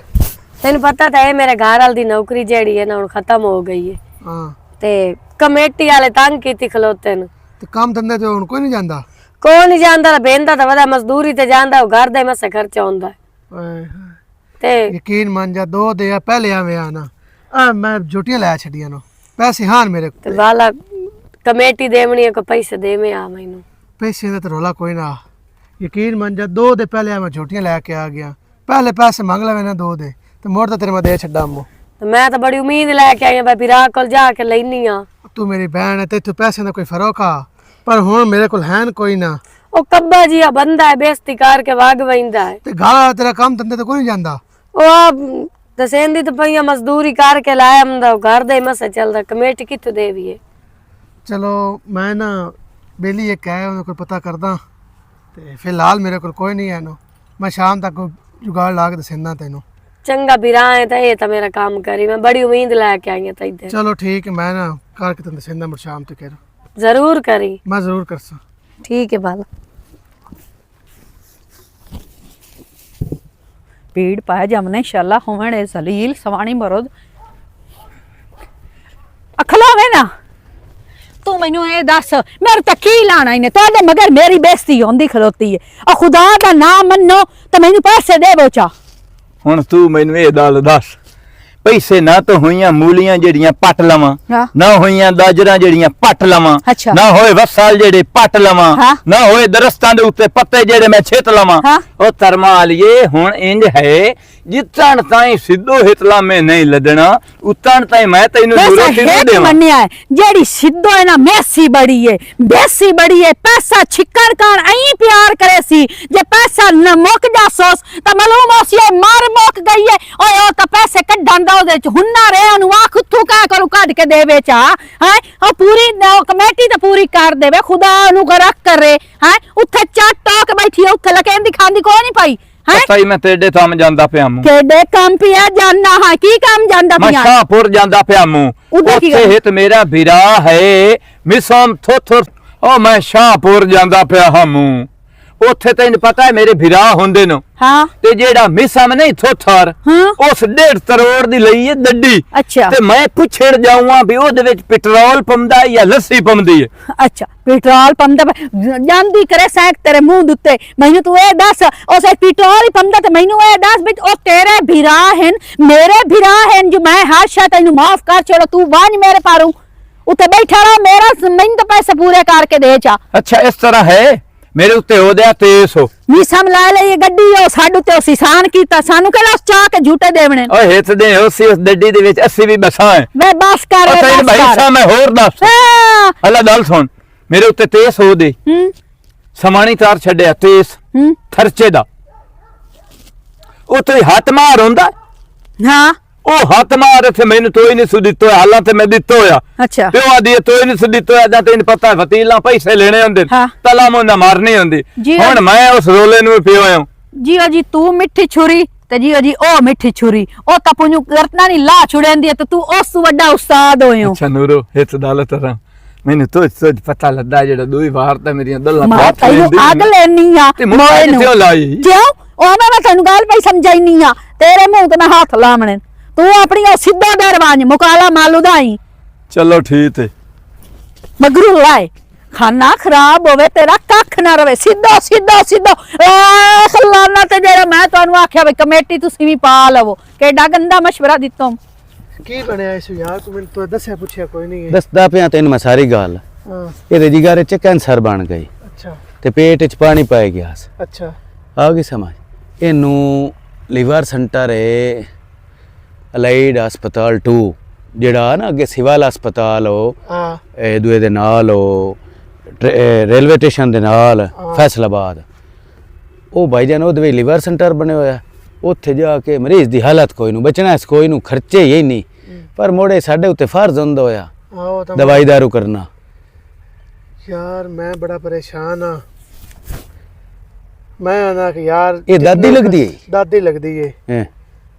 तेन पता तो है मेरे घर वाल दी नौकरी जेड़ी है ना हुण खत्म हो गई है। हां ते कमेटी वाले तंग कीती खलोते न। ते काम धंधे ते हुण कोई नहीं जांदा? कोई नहीं जानदा, बेंदा तो वदा मजदूरी ते जानदा, घर दे मसे खर्चा होंदा ओए ते। यकीन मान जा 2 दे पहले आवे आना आ मैं झूठियां लै छड़ियां नो पैसे हान मेरे ते बाला कमेटी देवनी है को पैसे देवे आ मैनू। पैसे दा ते रोला कोई ना। यकीन मान जा 2 दे पहले आ मैं झूठियां लेके आ गया। पहले पैसे मांग लवे ना 2 दे ते मोड़ ते तेरे मैं दे छड्डा मो। ते मैं तो बड़ी उम्मीद लेके आई हां भाई राह कोल जाके लैनी आ। तू मेरी बहन है ते तू पैसे दा कोई फर्क आ, पर हुण मेरे कोल है कोई ना। ओ कब्बा जी आ बंदा है, बेइज्जती करके वाग वैंदा है ते गाला तेरा काम धंधे ते कोई नहीं जांदा। ओ दसेंदी तो पईया मजदूरी करके लाया हमदा, घर दे मसे चलदा, कमेटी कित्थों देवी है। चलो मैं ना बेली एक है उन्हें कोई पता करदा ते फिलहाल मेरे को कोई नहीं है नो। मैं शाम तक जुगाड़ ला के दसेंदा तेनों। चंगा बिरा है तो ये तो मेरा काम करी, मैं बड़ी उम्मीद लेके आई हां इधर। चलो ठीक है, मैं ना करके तेन दसेंदा मुझ शाम तक। जरूर करी। मैं जरूर करसा। ठीक है बाला। पीड़ पाया जमने शाला होवण जलील सवाणी मरद अखलावे ना। तू मैनू ये दस मेरे तो की लाना इन्हें तो मगर मेरी बेइज्जती होंदी खलोती है। और खुदा दा नाम मनो तो मैनू पैसे दे बोचा। ਹੁਣ ਤੂੰ ਮੈਨੂੰ ਇਹ ਗੱਲ ਦੱਸ, ਪੈਸੇ ਨਾ ਤਾਂ ਹੋਈਆਂ ਮੂਲੀਆਂ ਜਿਹੜੀਆਂ ਪੱਟ ਲਵਾਂ, ਨਾ ਹੋਈਆਂ ਗਾਜਰਾਂ ਜਿਹੜੀਆਂ ਪੱਟ ਲਵਾਂ, ਨਾ ਹੋਏ ਵਸਾਲ ਜਿਹੜੇ ਪੱਟ ਲਵਾਂ, ਨਾ ਹੋਏ ਦਰਸਤਾਂ ਦੇ ਉੱਤੇ ਪੱਤੇ ਜਿਹੜੇ ਮੈਂ ਛਿੱਤ ਲਵਾਂ। ਉਹ ਤਰਮਾ ਵਾਲੀਏ ਹੁਣ ਇੰਜ ਹੈ ਜਿੱਤਣ ਤਾਈਂ ਸਿੱਧੋ ਹਿਤਲਾ ਮੈਂ ਨਹੀਂ ਲੱਦਣਾ, ਉਤਣ ਤਾਈਂ ਮੈਂ ਤੈਨੂੰ ਜ਼ਰੂਰ ਸਿੱਧੂ ਦੇਵਾਂ। ਮੰਨਿਆ ਹੈ ਜਿਹੜੀ ਸਿੱਧੋ ਹੈ ਨਾ ਮੈਸੀ ਬੜੀ ਹੈ, ਬੇਸੀ ਬੜੀ ਹੈ। ਪੈਸਾ ਛਿੱਕਣ ਕਾਣ ਐਂ ਪਿਆਰ ਕਰੇ ਸੀ, ਜੇ ਪੈਸਾ ਨਾ ਮੁੱਕ ਜਾਸੋਸ ਤਾਂ ਮਾਲੂਮ ਹੋਸੀ ਮਾਰ ਮੁੱਕ ਗਈ ਹੈ। ਓਏ ਉਹ ਤਾਂ ਪੈਸੇ ਕੱਢਣ ਦਾ ਉਹਦੇ ਚ ਹੁਨਰ ਹੈ ਉਹਨੂੰ ਆ ਖੁੱਥੂ ਕਹਿ ਕਰੂ ਕੱਢ ਕੇ ਦੇਵੇ ਚਾ ਹੈ ਉਹ ਪੂਰੀ ਕਮੇਟੀ ਤੇ ਪੂਰੀ ਕਰ ਦੇਵੇ ਖੁਦਾ ਨੂੰ ਰੱਖ ਕਰੇ ਹੈ ਉੱਥੇ ਚੱਟ ਆ ਕੇ ਬੈਠੀ ਹੈ ਉੱਥੇ ਲਕੇਂਦੀ ਖਾਂਦੀ ਕੋਈ ਨਹੀਂ ਪਾਈ ਹੈ ਪਤਾ ਹੀ ਮੈਂ ਤੇਡੇ ਕੰਮ ਜਾਂਦਾ ਪਿਆ ਮੂੰ ਕਿਹੜੇ ਕੰਮ ਪਿਆ ਜਾਨਾ ਹੈ ਕੀ ਕੰਮ ਜਾਂਦਾ ਮੈਂ ਪਿਆ ਸ਼ਾਹਪੁਰ ਜਾਂਦਾ ਪਿਆ ਮੂੰ ਉੱਧਰ ਕੀ ਉੱਥੇ ਗੱਲ? ਹਿਤ ਮੇਰਾ ਵੀਰਾ ਹੈ ਮਿਸਮ ਥੋਥਰ ਉਹ ਮੈਂ ਸ਼ਾਹਪੁਰ ਜਾਂਦਾ ਪਿਆ ਹਾਂ ਮੂੰ ਉੱਥੇ ਤੈਨੂੰ ਪਤਾ ਹੈ ਮੇਰੇ ਵੀਰਾ ਹੁੰਦੇ ਨੇ ਹਾਂ ਤੇ ਜਿਹੜਾ ਮਿਸਮ ਨਹੀਂ ਥੋਥਰ ਹਾਂ ਉਸ 1.5 ਕਰੋੜ ਦੀ ਲਈ ਹੈ ਗੱਡੀ ਅੱਛਾ ਤੇ ਮੈਂ ਪੁੱਛੜ ਜਾਊਂਗਾ ਵੀ ਉਹਦੇ ਵਿੱਚ ਪੈਟਰੋਲ ਪੰਦਾ ਜਾਂ ਲੱਸੀ ਪੰਦੀ ਹੈ ਅੱਛਾ ਪੈਟਰੋਲ ਪੰਦਾ ਜਾਂਦੀ ਕਰੇ ਸੈਂਕ ਤੇਰੇ ਮੂੰਹ ਉੱਤੇ ਮੈਨੂੰ ਤੂੰ ਇਹ ਦੱਸ ਉਹ ਸੇ ਪੈਟਰੋਲ ਹੀ ਪੰਦਾ ਤੇ ਮੈਨੂੰ ਇਹ ਦੱਸ ਵੀ ਉਹ ਤੇਰੇ ਭਰਾ ਹਨ ਮੇਰੇ ਭਰਾ ਹਨ ਜੋ ਮੈਂ ਹਾਸ਼ਾ ਤੈਨੂੰ ਮਾਫ ਕਰ ਛੋੜੋ ਤੂੰ ਵਾਂਝ ਮੇਰੇ ਪਾਰੂ ਉੱਤੇ ਬੈਠਾ ਰਹਾ ਮੇਰਾ ਮੈਨੂੰ ਤਾਂ ਪੈਸੇ ਪੂਰੇ ਕਰਕੇ ਦੇ ਚਾ ਅੱਛਾ ਇਸ ਤਰ੍ਹਾਂ ਹੈ ਮੇਰੇ ਉੱਤੇ ਹੋ ਦਿਆ ਤੇਸ ਹੋ ਨੀ ਸਮਲਾ ਲੈ ਇਹ ਗੱਡੀ ਉਹ ਸਾਡੇ ਤੇ ਸਿਸਾਨ ਕੀਤਾ ਸਾਨੂੰ ਕਿਹੜਾ ਉਸ ਚਾਹ ਕੇ ਝੂਟੇ ਦੇਵਣੇ ਓਏ ਹਿੱਤ ਦੇ ਉਸ ਗੱਡੀ ਦੇ ਵਿੱਚ 80 ਵੀ ਬੱਸਾਂ ਹੈ ਵੇ ਬਸ ਕਰ ਵੇ ਤੈਨੂੰ ਬਸ ਭਾਈ ਕਰ ਸਾਹਿਬ ਮੈਂ ਹੋਰ ਦੱਸ ਹਾਂ ਅੱਲਾ ਗੱਲ ਸੁਣ ਮੇਰੇ ਉੱਤੇ ਤੇਸ ਹੋ ਦੇ ਹੂੰ ਸਮਾਣੀ ਤਾਰ ਛੱਡਿਆ ਤੇਸ ਹੂੰ ਖਰਚੇ ਦਾ ਉਹ ਤੇ ਹੱਥ ਮਾਰ ਹੁੰਦਾ ਹਾਂ ਉਹ ਹੱਥ ਮਾਰ ਤੇ ਮੈਨੂੰ ਤੋਈ ਨਹੀਂ ਸੁ ਦਿੱਤੋ ਹਾਲਾਂ ਤੇ ਮੈਂ ਦਿੱਤੋ ਆ ਅੱਛਾ ਪਿਓ ਆਦੀ ਤੋਈ ਨਹੀਂ ਸੁ ਦਿੱਤੋ ਆ ਤੈਨੂੰ ਪਤਾ ਵਤੀਲਾਂ ਪੈਸੇ ਲੈਣੇ ਹੁੰਦੇ ਹਾਂ। ਤਲਾ ਮੋਨਾ ਮਾਰਨੀ ਹੁੰਦੀ ਜੀ। ਹੁਣ ਮੈਂ ਉਸ ਰੋਲੇ ਨੂੰ ਪਿਓ ਆ ਜੀਓ ਜੀ ਤੂੰ ਮਿੱਠੀ ਛੁਰੀ ਤੇ ਜੀਓ ਜੀ ਉਹ ਮਿੱਠੀ ਛੁਰੀ ਉਹ ਤਾਂ ਪੁੰਨੂ ਕਰਤਨਾ ਨਹੀਂ ਲਾ ਛੁੜੈਂਦੀ ਤੇ ਤੂੰ ਉਸ ਵੱਡਾ ਉਸਤਾਦ ਹੋਇਓ ਅੱਛਾ ਨੂਰੋ ਹਿੱਤ ਦਾਲਤ ਰਾਂ ਮੈਨੂੰ ਤੋਂ ਪਤਾ ਲੱਗਾ ਜਿਹੜਾ ਦੋਈ ਵਾਰ ਤਾਂ ਮੇਰੀਆਂ ਗੱਲਾਂ ਮੈਂ ਤੈਨੂੰ ਅੱਗ ਲੈਣੀ ਆ ਤੇ ਮੋਏ ਨੂੰ ਕਿਉਂ ਲਾਈ ਕਿਉਂ ਉਹ ਮੈਂ ਤੈਨੂੰ ਗੱਲ ਪਈ ਸਮਝਾਈਨੀ ਆ ਤੇਰੇ ਮੂੰਹ ਤੇ ਮੈਂ ਹੱਥ ਲਾਵਣੇ ਤੂੰ ਆਪਣੀ ਉਹ ਸਿੱਧਾ ਦਰਵਾਜ਼ ਮੁਕਾਲਾ ਮਾਲੂ ਦਾਈ ਚਲੋ ਠੀਕ ਹੈ ਮਗਰੂ ਲਾਏ ਖਾਨਾ ਖਰਾਬ ਹੋਵੇ ਤੇਰਾ ਕੱਖ ਨਾ ਰਵੇ ਸਿੱਧਾ ਸਿੱਧਾ ਸਿੱਧਾ ਖਲਾਨਾ ਤੇ ਜਿਹੜਾ ਮੈਂ ਤੁਹਾਨੂੰ ਆਖਿਆ ਵੀ ਕਮੇਟੀ ਤੁਸੀਂ ਵੀ ਪਾ ਲਵੋ ਕਿੱਡਾ ਗੰਦਾ ਮਸ਼ਵਰਾ ਦਿੱਤੋ ਕੀ ਬਣਿਆ ਇਸ ਯਾਰ ਤੂੰ ਮੈਨੂੰ ਤਾਂ ਦੱਸਿਆ ਪੁੱਛਿਆ ਕੋਈ ਨਹੀਂ ਹੈ ਦੱਸਦਾ ਪਿਆ ਤੈਨੂੰ ਮੈਂ ਸਾਰੀ ਗੱਲ ਹਾਂ ਇਹਦੇ ਜਿਗਰ ਚ ਕੈਂਸਰ ਬਣ ਗਈ ਅੱਛਾ ਤੇ ਪੇਟ ਚ ਪਾਣੀ ਪੈ ਗਿਆ ਸੀ ਅੱਛਾ ਆ ਗਈ ਸਮਝ ਇਹਨੂੰ ਲਿਵਰ ਸੈਂਟਰ ਹੈ ਅਲਾਈਡ ਹਸਪਤਾਲ 2 ਜਿਹੜਾ ਨਾ ਅੱਗੇ ਸਿਵਲ ਹਸਪਤਾਲ ਹੋ ਹਾਂ ਇਹ ਦੂਏ ਦੇ ਨਾਲ ਹੋ ਰੇਲਵੇ ਸਟੇਸ਼ਨ ਦੇ ਨਾਲ ਫੈਸਲਾਬਾਦ ਉਹ ਭਾਈਜਾਨ ਉਹਦੇ ਵਿੱਚ ਲਿਵਰ ਸੈਂਟਰ ਬਣੇ ਹੋਇਆ ਉੱਥੇ ਜਾ ਕੇ ਮਰੀਜ਼ ਦੀ ਹਾਲਤ ਕੋਈ ਨੂੰ ਬਚਣਾ ਇਸ ਕੋਈ ਨੂੰ ਖਰਚੇ ਹੀ ਨਹੀਂ ਪਰ ਮੋੜੇ ਸਾਡੇ ਉੱਤੇ ਫਰਜ਼ ਹੁੰਦਾ ਹੋਇਆ ਆਓ ਤਾਂ ਦਵਾਈ ਦਾਰੂ ਕਰਨਾ ਯਾਰ ਮੈਂ ਬੜਾ ਪਰੇਸ਼ਾਨ ਆ ਮੈਂ ਆਨਾ ਕਿ ਯਾਰ ਇਹ ਦਾਦੀ ਲੱਗਦੀ ਹੈ ਦਾਦੀ ਲੱਗਦੀ ਏ ਹੈਂ।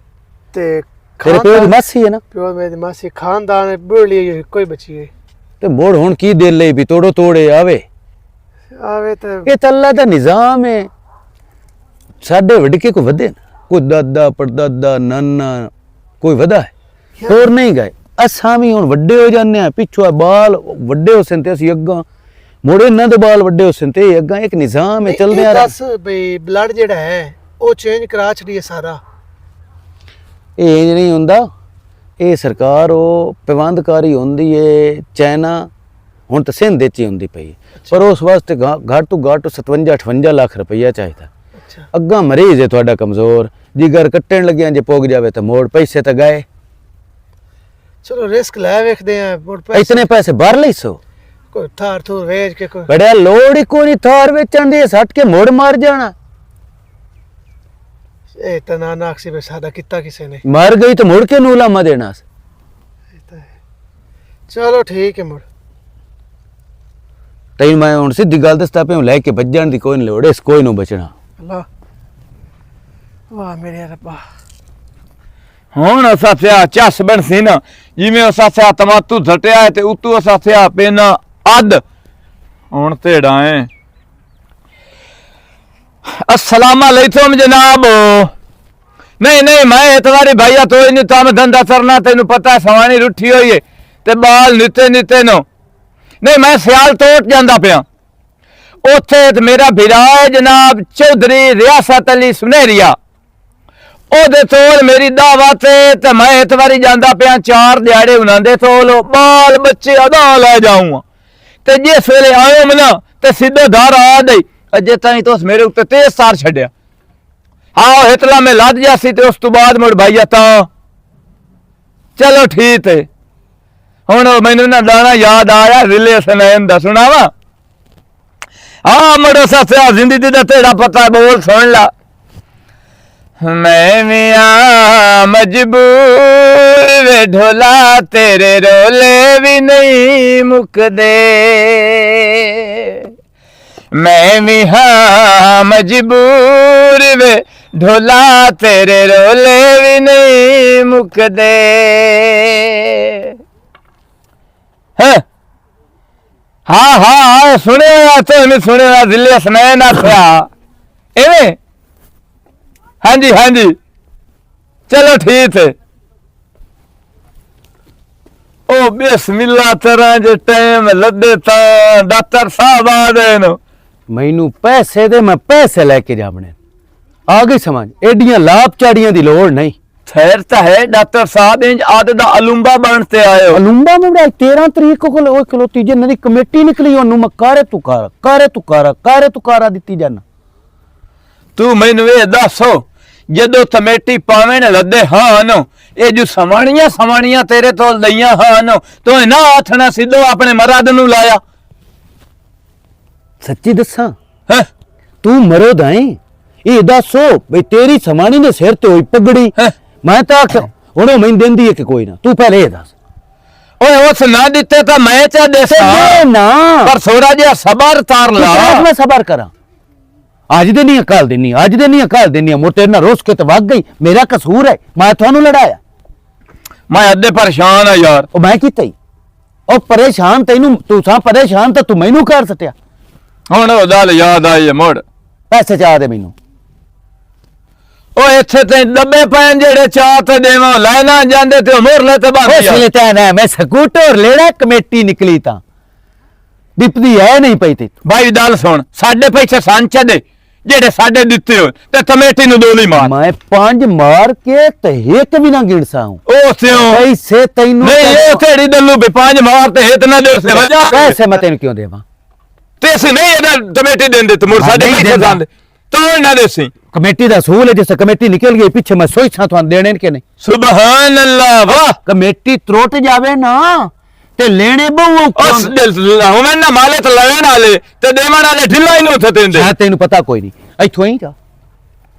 ਤੇ ਤੇਰੇ ਪਿਓ ਦੀ ਮਾਸੀ ਹੈ ਨਾ ਪਿਓ ਮੇਰੀ ਮਾਸੀ ਖਾਨਦਾਨ ਬੁੜਲੀ ਕੋਈ ਬਚੀ ਏ ਤੇ ਮੋੜ ਹੁਣ ਕੀ ਦੇ ਲਈ ਵੀ ਤੋੜੋ ਤੋੜੇ ਆਵੇ ਆਵੇ ਤੇ ਇਹ ਤਾਂ ਅੱਲਾ ਦਾ ਨਿਜ਼ਾਮ ਹੈ ਸਾਡੇ ਵਡਕੇ ਕੋ ਵਧੇ ਨਾ ਕੋਈ ਦਾਦਾ ਪੜਦਾਦਾ ਨਾਨਾ ਕੋਈ ਵਧਾ ਹੈ ਹੋਰ ਨਹੀਂ ਗਏ ਅਸਾਂ ਵੀ ਹੁਣ ਵੱਡੇ ਹੋ ਜਾਂਦੇ ਆ ਪਿੱਛੋਂ ਬਾਲ ਵੱਡੇ ਹੋ ਸੰਤੇ ਅਸੀਂ ਅੱਗਾ ਮੋੜੇ ਇਹਨਾਂ ਦੇ ਬਾਲ ਵੱਡੇ ਹੋ ਸੰਤੇ ਅੱਗਾ ਇੱਕ ਨਿਜ਼ਾਮ ਹੈ ਚੱਲਦੇ ਆ ਦੱਸ ਬਈ ਬਲੱਡ ਜਿਹੜਾ ਹੈ ਉਹ ਚੇਂਜ ਕਰਾ ਛੜੀਏ ਸਾਰਾ ਇਹ ਨਹੀਂ ਹੁੰਦਾ ਇਹ ਸਰਕਾਰ ਉਹ ਪ੍ਰਬੰਧਕਾਰੀ ਹੁੰਦੀ ਏ ਚਾਈਨਾ ਹੁਣ ਤਾਂ ਸਿੰਧ ਚ ਹੀ ਹੁੰਦੀ ਪਈ ਪਰ ਉਸ ਵਾਸਤੇ ਘੱਟ ਤੋਂ ਘੱਟ 57-58 ਲੱਖ ਰੁਪਈਆ ਚਾਹੀਦਾ ਅੱਛਾ ਅੱਗਾ ਮਰੀਜ਼ ਹੈ ਤੁਹਾਡਾ ਕਮਜ਼ੋਰ ਜਿਗਰ ਕੱਟਣ ਲੱਗਿਆ ਜੇ ਪੁੱਗ ਜਾਵੇ ਤਾਂ ਮੋੜ ਪੈਸੇ ਤਾਂ ਗਏ ਚਲੋ ਰਿਸਕ ਲੈ ਵੇਖਦੇ ਆ ਮੁੜ ਪੈਸੇ ਇਤਨੇ ਪੈਸੇ ਭਰ ਲਈ ਸੋ ਕੋਈ ਥਾਰ ਥੂਰ ਵੇਚ ਕੇ ਕੋਈ ਬੜਿਆ ਲੋੜ ਹੀ ਕੋਈ ਨਹੀਂ ਥਾਰ ਵੇਚਣ ਦੀ ਸੱਟ ਕੇ ਮੋੜ ਮਾਰ ਜਾਣਾ ਇਹ ਤਾਂ ਨਾ ਨਾਕਸੀ ਬੇ ਸਾਦਾ ਕੀਤਾ ਕਿਸੇ ਨੇ ਮਰ ਗਈ ਤਾਂ ਮੁੜ ਕੇ ਨੂਲਾਮਾ ਦੇਣਾ ਸੀ। ਚਲੋ ਠੀਕ ਹੈ ਮੁੜ ਤੈਨੂੰ ਮੈਂ ਹੁਣ ਸਿੱਧੀ ਗੱਲ ਦੱਸਦਾ ਪਿਆ ਲੈ ਕੇ ਭੱਜਣ ਦੀ ਕੋਈ ਨਹੀਂ ਲੋੜ ਇਸ ਕੋਈ ਨੂੰ ਬਚਣਾ ਅੱਲਾ ਵਾਹ ਮੇਰੇ ਰੱਬਾ ਹੁਣ ਅਸਾਂ ਸਿਆ ਚੱਸ ਬਣ ਸੀ ਨਾ ਜਿਵੇਂ ਅਸਾਂ ਸਿਆ ਤਮਾਤੂ ਝਟਿਆ ਹੈ ਤੇ ਉਤੋਂ ਅਸਾਂ ਸਿਆ ਪੈਨਾ ਅੱਧ ਹੁਣ ਤੇੜਾ ਹੈ अस्सलाम अलैकुम जनाब नहीं नहीं मैं इतवारी भैया तो ही नहीं तो धंधा करना तेन पता है सवानी रुठी हुई है ते बाल नीते नीते नो नहीं मैं सियाल तोट जांदा पिया उथे मेरा भिरा है जनाब चौधरी रियासत अली सुनेरिया ओदे तोल मेरी दावत ते मैं इतवारी जांदा पिया 4 दिहाड़े उन्हां दे तोल बाल बच्चे अदा ले जाऊंगा ते जिस वेले आयो मैं ते सीधे धार आ गई अजे ताई तो मेरे उत्ते तेज सार छड़िया हाँ हितला में लद जासी ते उस तो बाद मुड़ भाईया ता चलो ठीक है हुण मैनू ना गाना याद आया रिले सनैन दा सुनावा हाँ मुड़ो सस्या जिंदगी दा तेरा पता बोल सुन ला मैं मियां ਮਜਬੂਰ ਵੇ ਢੋਲਾ ਤੇਰੇ ਰੋਲੇ ਵੀ ਨਹੀਂ ਮੁੱਕਦੇ ਮੈਂ ਵੀ ਹਾਂ ਮਜਬੂਰ ਵੇ ਢੋਲਾ ਤੇਰੇ ਰੋਲੇ ਵੀ ਨਹੀਂ ਮੁੱਕਦੇ ਹਾਂ ਸੁਣਿਆ ਤੈਨੂੰ ਸੁਣਿਆ ਦਿੱਲੀ ਸੁਣਾਇਆ ਥਿਆ ਐਵੇਂ ਹਾਂਜੀ ਹਾਂਜੀ ਚਲੋ ਠੀਕ ਹੈ ਉਹ ਬਿਸਮਿਲ੍ਲਾ ਤਰ੍ਹਾਂ ਜੇ ਟਾਈਮ ਲੱਦੇ ਤਾਂ ਡਾਕਟਰ ਸਾਹਿਬ ਆ ਦੇ ਨੂੰ ਮੈਨੂੰ ਪੈਸੇ ਦੇ ਮੈਂ ਪੈਸੇ ਲੈ ਕੇ ਜਾਵਣੇ ਆ ਗਈ ਸਮਝ ਐਡੀਆਂ ਲਾਭ ਚਾੜੀਆਂ ਦੀ ਲੋੜ ਨਹੀਂ ਖੈਰ ਤਾਂ ਹੈ ਡਾਕਟਰ ਸਾਹਿਬ ਇੰਜ ਆਦਤ ਦਾ ਅਲੁੰਬਾ ਬਣ ਤੇ ਆਇਓ ਅਲੁੰਬਾ ਮੁੰਡਾ 13 ਤਰੀਕ ਕੋਲ ਉਹ ਖਲੋਤੀ ਜੇ ਨਦੀ ਕਮੇਟੀ ਨਿਕਲੀ ਉਹਨੂੰ ਮੈਂ ਕਾਰੇ ਤੁਕਾਰਾ ਦਿੱਤੀ ਜਾਨਾ ਤੂੰ ਮੈਨੂੰ ਇਹ ਦੱਸੋ ਜਦੋਂ ਕਮੇਟੀ ਪਾਵੇਂ ਨੇ ਲੱਦੇ ਹਨ ਇਹ ਜੋ ਸਮਾਣੀਆਂ ਤੇਰੇ ਤੋਂ ਲਈਆਂ ਹਨ ਤੂੰ ਨਾ ਆਥਣਾ ਸਿੱਧੋ ਆਪਣੇ ਮਰਦ ਨੂੰ ਲਾਇਆ ਸੱਚੀ ਦੱਸਾਂ ਹੈ ਤੂੰ ਮਰੋ ਦਾਈ ਇਹ ਦੱਸੋ ਬਈ ਤੇਰੀ ਸਮਾਣੀ ਦੇ ਸਿਰ ਤੇ ਹੋਈ ਪਗੜੀ ਹੈਂ? ਮੈਂ ਤਾਂ ਉਹਨੂੰ ਮੈਨੂੰ ਦਿੰਦੀ ਹੈ ਕਿ ਕੋਈ ਨਾ ਤੂੰ ਪਹਿਲੇ ਇਹ ਦੱਸ ਓਏ ਉਸ ਨਾ ਦਿੱਤੇ ਤਾਂ ਮੈਂ ਚਾ ਦੇ ਨਾ ਪਰ ਥੋੜਾ ਜਿਹਾ ਸਬਰ ਤਾਰ ਲਾ ਮੈਂ ਸਬਰ ਕਰਾਂ ਅੱਜ ਦੇ ਨਹੀਂ ਅਕਾਲ ਦੇਣੀ ਮੋਰ ਤੇਰੇ ਨਾਲ ਰੋਸ ਕੇ ਤੇ ਵਗ ਗਈ ਮੇਰਾ ਕਸੂਰ ਹੈ ਮੈਂ ਤੁਹਾਨੂੰ ਲੜਾਇਆ ਮੈਂ ਅੱਧੇ ਪਰੇਸ਼ਾਨ ਆ ਯਾਰ ਉਹ ਮੈਂ ਕੀਤਾ ਹੀ ਉਹ ਪਰੇਸ਼ਾਨ ਤੈਨੂੰ ਤੂੰ ਸਾਂ ਪਰੇਸ਼ਾਨ ਤਾਂ ਤੂੰ ਮੈਨੂੰ ਕਰ ਸਟਿਆ ਹੁਣ ਉਹ ਗੱਲ ਯਾਦ ਆਈ ਮੋੜ ਪੈਸੇ ਚਾਹ ਦੇ ਮੈਨੂੰ ਉਹ ਇੱਥੇ ਤੇ ਡੱਬੇ ਪੈਣ ਜਿਹੜੇ ਚਾਹ ਤੇ ਦੇਵਾਂ ਲੈ ਨਾ ਜਾਂਦੇ ਤੇ ਮੋਰ ਲੈ ਤੇ ਬਾਹਰ ਉਸ ਲਈ ਤਾਂ ਨਾ ਮੈਂ ਸਕੂਟਰ ਲੈਣਾ ਕਮੇਟੀ ਨਿਕਲੀ ਤਾਂ ਦਿਪਦੀ ਹੈ ਨਹੀਂ ਪਈ ਤੇ ਭਾਈ ਗੱਲ ਸੁਣ ਸਾਡੇ ਪੈਸੇ ਸੰਚ ਦੇ ਜਿਹੜੇ ਸਾਡੇ ਦਿੱਤੇ ਹੋਏ ਤੇ ਕਮੇਟੀ ਨੂੰ ਦੋਲੀ ਮਾਰ ਮੈਂ 5 ਮਾਰ ਕੇ ਤੇ ਇੱਕ ਵੀ ਨਾ ਗਿਣਸਾ ਹੂੰ ਉਹ ਸਿਓ ਪੈਸੇ ਤੈਨੂੰ ਨਹੀਂ ਇਹ ਤੇਰੀ ਦੱਲੂ ਵੀ 5 ਮਾਰ ਤੇ ਹਿੱਤ ਨਾ ਦੇ ਸੇ ਵਜਾ ਪੈਸੇ ਮੈਂ ਤੈਨੂੰ ਕਿਉਂ ਦੇਵਾਂ ਤੇ ਅਸੀਂ ਨਹੀਂ ਇਹਦਾ ਕਮੇਟੀ ਦਿੰਦੇ ਤੇ ਮੁਰ ਸਾਡੇ ਨਹੀਂ ਪੈਸੇ ਦਿੰਦਾ। ਜਾਂਦੇ ਤਾਂ ਨਾ ਦੇਸੀ ਕਮੇਟੀ ਦਾ ਸੂਲ ਹੈ ਜਿਸ ਕਮੇਟੀ ਨਿਕਲ ਗਈ ਪਿੱਛੇ ਮੈਂ ਸੋਈ ਸਾਂ ਤੁਹਾਨੂੰ ਦੇਣੇ ਕਿ ਨਹੀਂ ਸੁਭਾਨ ਅੱਲਾਹ ਵਾਹ ਕਮੇਟੀ ਤਰੁੱਟ ਜਾਵੇ ਨਾ ਤੇ ਲੈਣੇ ਬਹੁ ਉਸ ਦਿਲ ਹੁਣ ਨਾ ਮਾਲੇ ਤੇ ਲੈਣ ਵਾਲੇ ਤੇ ਦੇਵਣ ਵਾਲੇ ਢਿੱਲਾ ਹੀ ਨੂੰ ਉੱਥੇ ਦਿੰਦੇ ਤੈਨੂੰ ਪਤਾ ਕੋਈ ਨਹੀਂ ਇੱਥੋਂ ਹੀ ਜਾ